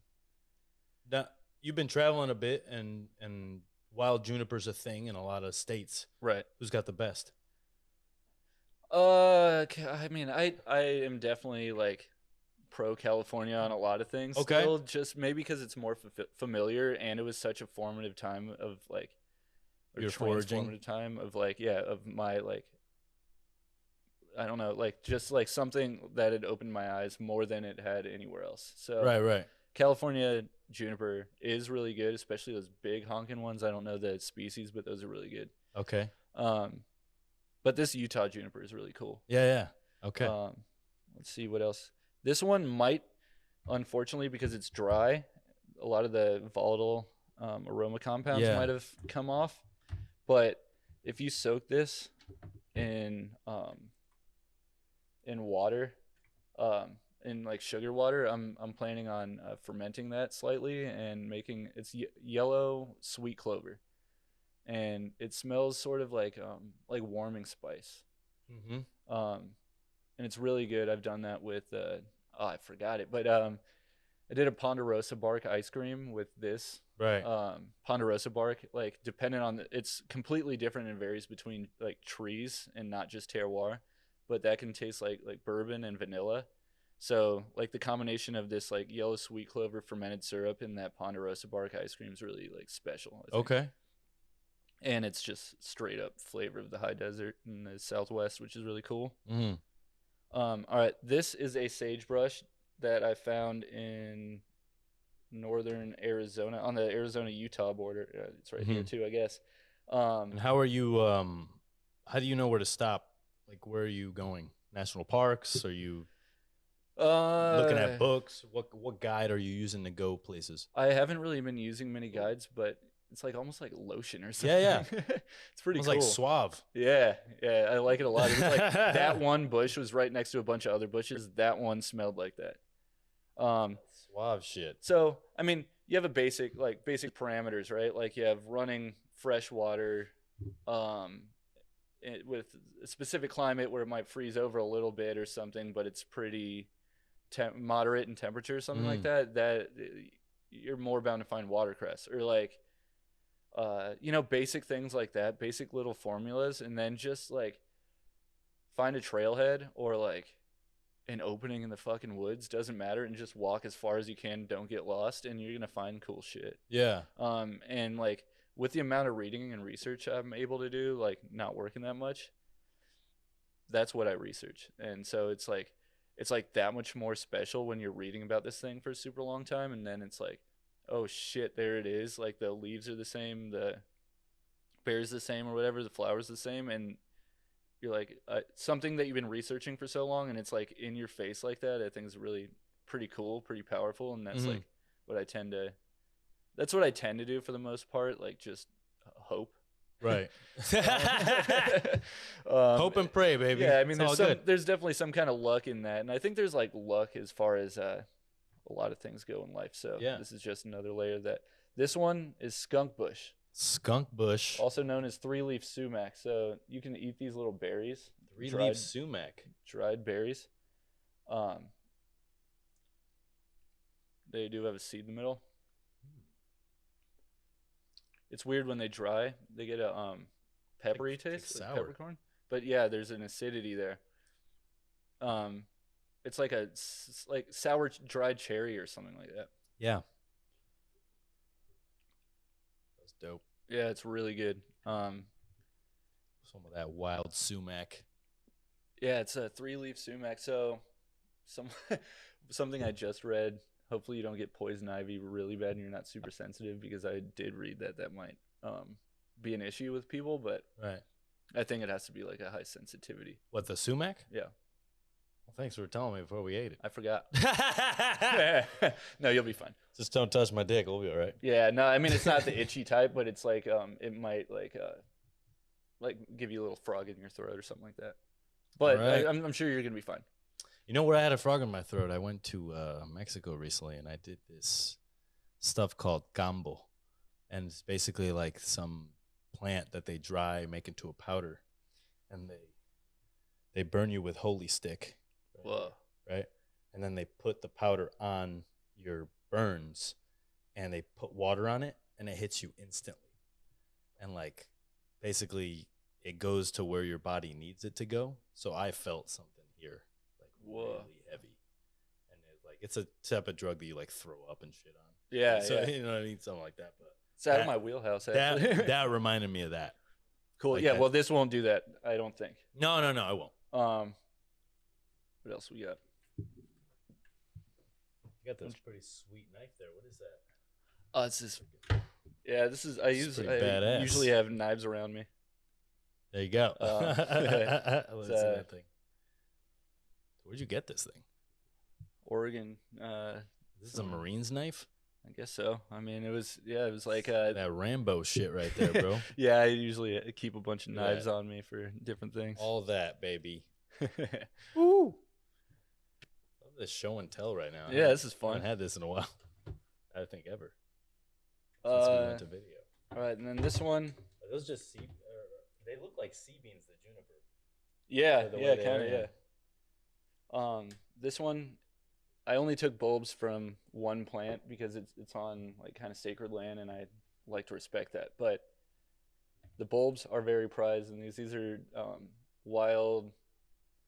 Now, you've been traveling a bit, and wild juniper's a thing in a lot of states. Right. Who's got the best? I mean, I am definitely like pro California on a lot of things. Okay. Still, just maybe because it's more familiar, and it was such a formative time of like, your foraging time of like, of my like, I don't know, like just like something that had opened my eyes more than it had anywhere else. So right. California juniper is really good, especially those big honking ones. I don't know the species, but those are really good. Okay. But this Utah juniper is really cool. Yeah. Okay. Let's see what else. This one might, unfortunately, because it's dry, a lot of the volatile aroma compounds might have come off. But if you soak this in water, in like sugar water. I'm planning on fermenting that slightly and making yellow sweet clover, and it smells sort of like warming spice. Mm-hmm. And it's really good. I've done that with I forgot it, but I did a Ponderosa bark ice cream with this. Right. Ponderosa bark, like depending on it's completely different and varies between like trees and not just terroir, but that can taste like bourbon and vanilla. So like the combination of this like yellow sweet clover fermented syrup and that Ponderosa bark ice cream is really like special. I think. Okay. And it's just straight up flavor of the high desert in the Southwest, which is really cool. Mm. All right, this is a sagebrush that I found in northern Arizona on the Arizona-Utah border. It's right here too, I guess. And how are you? How do you know where to stop? Like, where are you going? National parks? Are you looking at books? What guide are you using to go places? I haven't really been using many guides, but it's like almost like lotion or something. Yeah. It's pretty cool. It's like Suave. Yeah, I like it a lot. It was like that one bush was right next to a bunch of other bushes. That one smelled like that. Suave shit. So, I mean, you have basic parameters, right? Like you have running fresh water, with a specific climate where it might freeze over a little bit or something, but it's pretty moderate in temperature or something like that. That you're more bound to find watercress or like, basic things like that, basic little formulas, and then just like find a trailhead or like an opening in the fucking woods, doesn't matter, and just walk as far as you can, don't get lost, and you're gonna find cool shit. Yeah. And like with the amount of reading and research I'm able to do, like not working that much, that's what I research. And so it's like that much more special when you're reading about this thing for a super long time, and then it's like, oh shit, there it is. Like the leaves are the same, the berries the same or whatever, the flowers the same, and you're like something that you've been researching for so long, and it's like in your face like that. I think is really pretty cool, pretty powerful, and that's like what I tend to. That's what I tend to do for the most part, like just hope. Right. Hope and pray, baby. Yeah, I mean, there's definitely some kind of luck in that, and I think there's like luck as far as a lot of things go in life. So yeah, this is just another layer of that. This one is skunk bush. Skunk bush, also known as 3-leaf sumac. So you can eat these little berries. 3-leaf sumac, dried berries. They do have a seed in the middle. It's weird when they dry. They get a peppery taste, like peppercorn. But yeah, there's an acidity there. It's like a sour dried cherry or something like that. Yeah. That's dope. Yeah, it's really good. Some of that wild sumac. Yeah, it's a 3-leaf sumac. So something I just read. Hopefully you don't get poison ivy really bad and you're not super sensitive, because I did read that might be an issue with people, but right. I think it has to be like a high sensitivity. What, the sumac? Yeah. Well, thanks for telling me before we ate it. I forgot. No, you'll be fine. Just don't touch my dick. We'll be all right. Yeah, no, I mean, it's not the itchy type, but it's like it might like give you a little frog in your throat or something like that. But right. I'm sure you're going to be fine. You know where I had a frog in my throat? I went to Mexico recently, and I did this stuff called gambo. And it's basically like some plant that they dry, make into a powder. And they burn you with holy stick. Right? Whoa. Right? And then they put the powder on your burns, and they put water on it, and it hits you instantly. And, like, basically it goes to where your body needs it to go. So I felt something here. Whoa. Really heavy, and it's a type of drug that you like throw up and shit on. Yeah, so yeah. You know what I mean, something like that. But it's out of my wheelhouse. That reminded me of that. Cool. Like yeah. that. Well, this won't do that. I don't think. No, I won't. What else we got? You got this pretty sweet knife there. What is that? Oh, it's this. Yeah, this is. I usually have knives around me. There you go. Let's see that thing. Where'd you get this thing? Oregon. This is a Marine's knife? I guess so. I mean, it was like That Rambo shit right there, bro. yeah, I usually keep a bunch of Yeah. knives on me for different things. All that, baby. Woo! Love this show and tell right now. Yeah, this is I fun. haven't had this in a while. I think ever. Since we went to video. All right, and then this one. Are those just sea? They look like sea beans, the juniper. Yeah, the way yeah, they kind are, of, yeah. yeah. This one, I only took bulbs from one plant because it's on like kind of sacred land, and I like to respect that. But the bulbs are very prized, and these are wild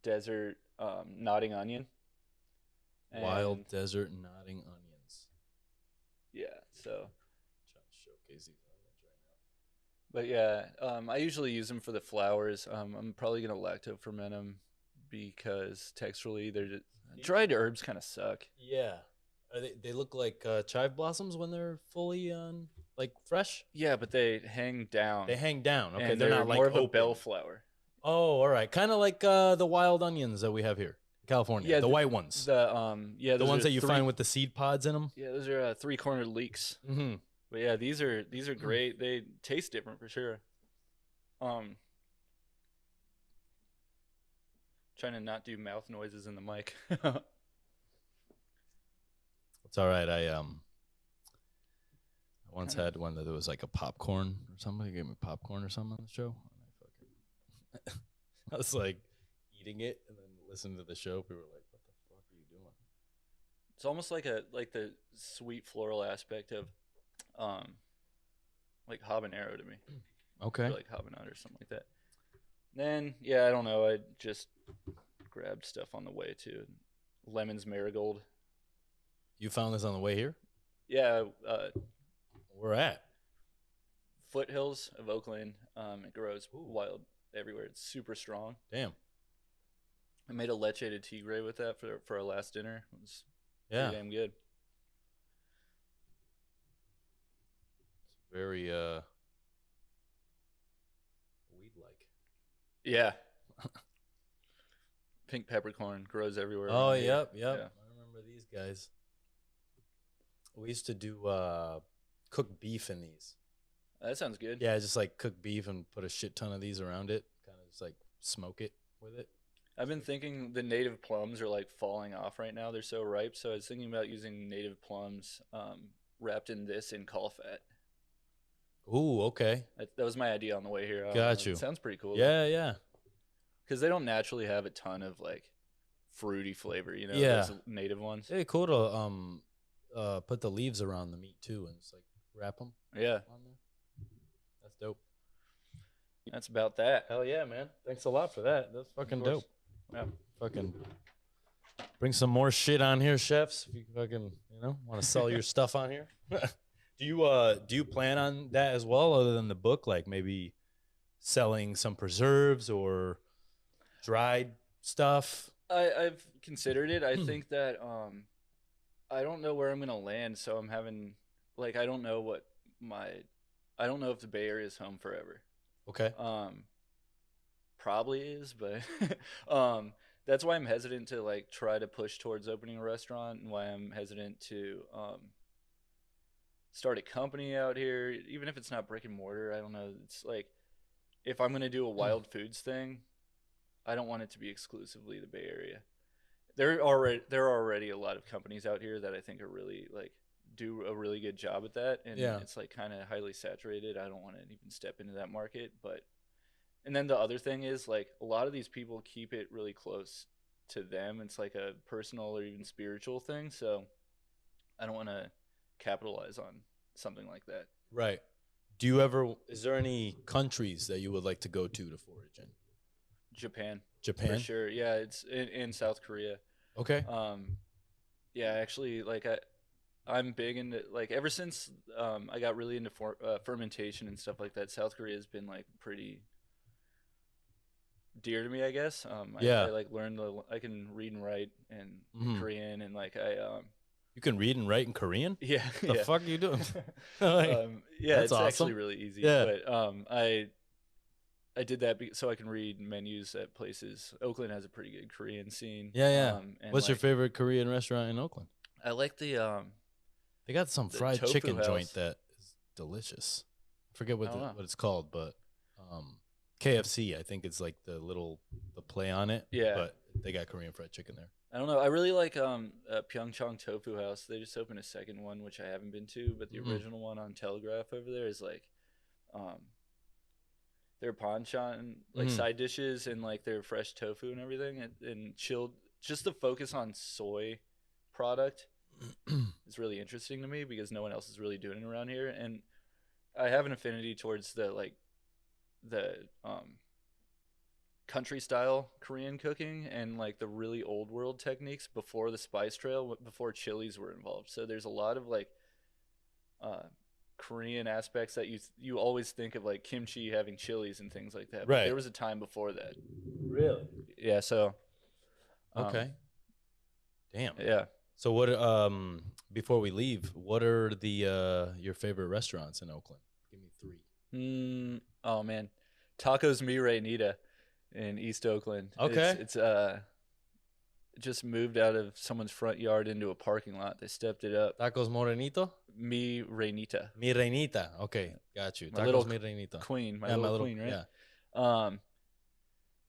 desert nodding onion. Wild desert nodding onions. Yeah, so. Trying to showcase these onions right now. But yeah, I usually use them for the flowers. I'm probably gonna lacto ferment them because texturally they're just, dried herbs kind of suck. Yeah. They look like chive blossoms when they're fully like fresh? Yeah, but they hang down. They hang down. Okay, and they're not like more of a open. bellflower. Oh, all right. Kind of like the wild onions that we have here in California. Yeah, the white ones. The the ones that you find with the seed pods in them. Yeah, those are 3-cornered leeks. Mm-hmm. But yeah, these are great. They taste different for sure. Trying to not do mouth noises in the mic. It's all right. I once had one that was like a popcorn or somebody gave me popcorn or something on the show. And I was like eating it and then listening to the show. People were like, "What the fuck are you doing?" It's almost like the sweet floral aspect of like habanero to me. Okay. Or like habanado or something like that. Then yeah, I don't know. I just grabbed stuff on the way too. Lemons marigold. You found this on the way here? Yeah, Where at? foothills of Oakland. It grows wild everywhere. It's super strong. Damn. I made a leche de tigre with that for our last dinner. It was pretty damn good. It's very weed-like. Yeah. Pink peppercorn grows everywhere. Oh, around here. yep. Yeah. I remember these guys. We used to do cook beef in these. That sounds good. Yeah, just like cook beef and put a shit ton of these around it. Kind of just like smoke it with it. I've been thinking the native plums are like falling off right now. They're so ripe. So I was thinking about using native plums wrapped in this in caul fat. Ooh, okay. That was my idea on the way here. Got you. It sounds pretty cool. Yeah, yeah. Because they don't naturally have a ton of like fruity flavor, you know, Yeah. those native ones. Hey, cool to put the leaves around the meat too and just like wrap them Yeah. on there. That's dope. That's about that. Hell yeah, man. Thanks a lot for that. That's fucking dope. Yeah. Fucking bring some more shit on here, chefs. If you fucking, want to sell your stuff on here. Do you plan on that as well, other than the book? Like maybe selling some preserves or dried stuff? I've considered it. I think that I don't know where I'm gonna land, so I'm having like I don't know if the Bay Area is home forever. Okay. Probably is, but that's why I'm hesitant to like try to push towards opening a restaurant, and why I'm hesitant to start a company out here, even if it's not brick and mortar. I don't know. It's like if I'm gonna do a wild foods thing, I don't want it to be exclusively the Bay Area. There are already a lot of companies out here that I think are really like do a really good job at that, and it's like kind of highly saturated. I don't want to even step into that market, and then the other thing is like a lot of these people keep it really close to them. It's like a personal or even spiritual thing, so I don't want to capitalize on something like that. Right. Is there any countries that you would like to go to forage in? Japan. Japan? For sure. Yeah, it's in South Korea. Okay. Yeah, actually, like I'm big into like ever since I got really into fermentation and stuff like that. South Korea has been like pretty dear to me, I guess. I like learned I can read and write in Korean, and like you can read and write in Korean? Yeah. The fuck are you doing? Yeah, that's it's awesome. actually really easy. Yeah. But I did that so I can read menus at places. Oakland has a pretty good Korean scene. Yeah, yeah. And What's your favorite Korean restaurant in Oakland? I like the I They got some The fried Tofu chicken House. joint that is delicious. I forget I don't know. what it's called, but KFC, I think it's like the play on it. Yeah. But they got Korean fried chicken there. I don't know. I really like Pyeongchang Tofu House. They just opened a second one, which I haven't been to, but the original one on Telegraph over there is like, their panchan like side dishes and like their fresh tofu and everything, and chilled. Just the focus on soy product is really interesting to me because no one else is really doing it around here, and I have an affinity towards the country style Korean cooking and like the really old world techniques before the spice trail, before chilies were involved. So there's a lot of like Korean aspects that you always think of, like kimchi having chilies and things like that. But Right. there was a time before that. Really? Yeah. So. Okay. Damn. Yeah. So what? Before we leave, what are the your favorite restaurants in Oakland? Give me 3. Oh man, Tacos Mi Reynita in East Oakland. Okay. It's just moved out of someone's front yard into a parking lot. They stepped it up. Tacos Morenito. Mi Reynita. Mi Reinita. Okay, got you. My Tacos little Mi Reinita. Queen, my Yeah, little queen, right? Yeah.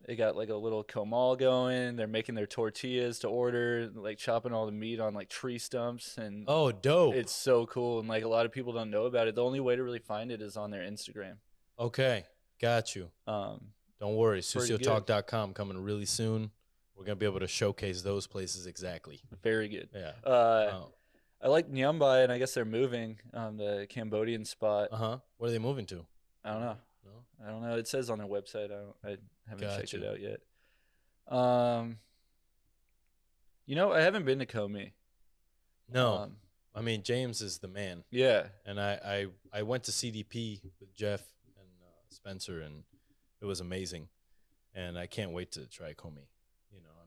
They got like a little comal going. They're making their tortillas to order, like chopping all the meat on like tree stumps, and Oh, dope. it's so cool. And like a lot of people don't know about it. The only way to really find it is on their Instagram. Okay, got you. Don't worry, pretty good. SucioTalk.com coming really soon. We're gonna be able to showcase those places exactly. Very good. Yeah. I like Nyambai, and I guess they're moving. The Cambodian spot. Where are they moving to? I don't know. No. I don't know. It says on their website. I haven't checked Gotcha. it out yet. I haven't been to Komi. No. I mean, James is the man. Yeah. And I went to CDP with Jeff and Spencer, and it was amazing. And I can't wait to try Komi.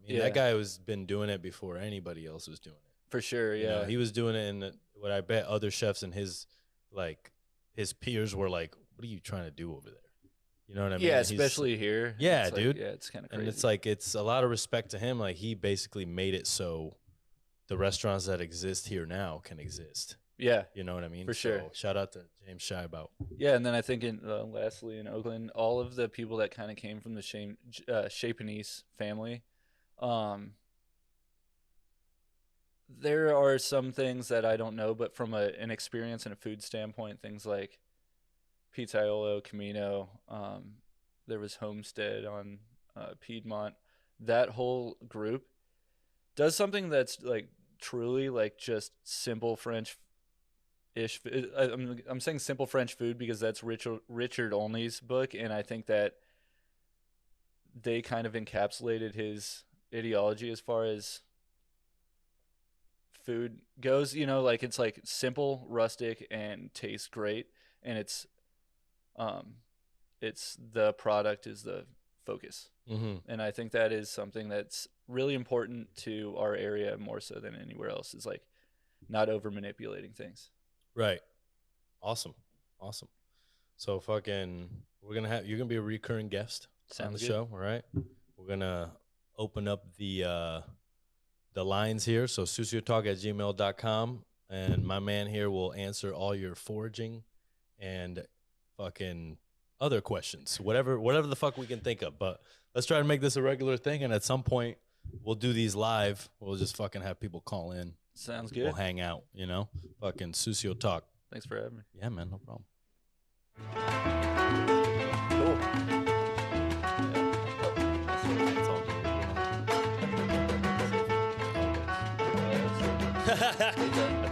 Yeah. That guy has been doing it before anybody else was doing it. For sure. Yeah. He was doing it, and what I bet other chefs and his peers were like, "What are you trying to do over there?" You know what I mean? Yeah, He's- especially here. Yeah, It's like- dude. yeah, it's kind of crazy. And it's like it's a lot of respect to him. Like he basically made it so the restaurants that exist here now can exist. yeah. You know what I mean? For sure. So shout out to James Scheibout. Yeah, and then I think lastly in Oakland, all of the people that kind of came from the Shapenese family, there are some things that I don't know, but from an experience and a food standpoint, things like Pizzaiolo, Camino, there was Homestead on Piedmont. That whole group does something that's like truly like just simple French-ish. I'm saying simple French food because that's Richard Olney's book, and I think that they kind of encapsulated his ideology as far as food goes. Like it's like simple, rustic, and tastes great, and it's the product is the focus. And I think that is something that's really important to our area more so than anywhere else, is like not over manipulating things. Right. Awesome. So you're gonna be a recurring guest on the Sounds good. show, all right? We're gonna open up the lines here. So suciotalk@gmail.com, and my man here will answer all your foraging and fucking other questions, whatever the fuck we can think of. But let's try to make this a regular thing, and at some point we'll do these live. We'll just fucking have people call in. Sounds We'll good. hang out, Fucking Sucio Talk. Thanks for having me. Yeah, man, no problem. Cool. It's all good.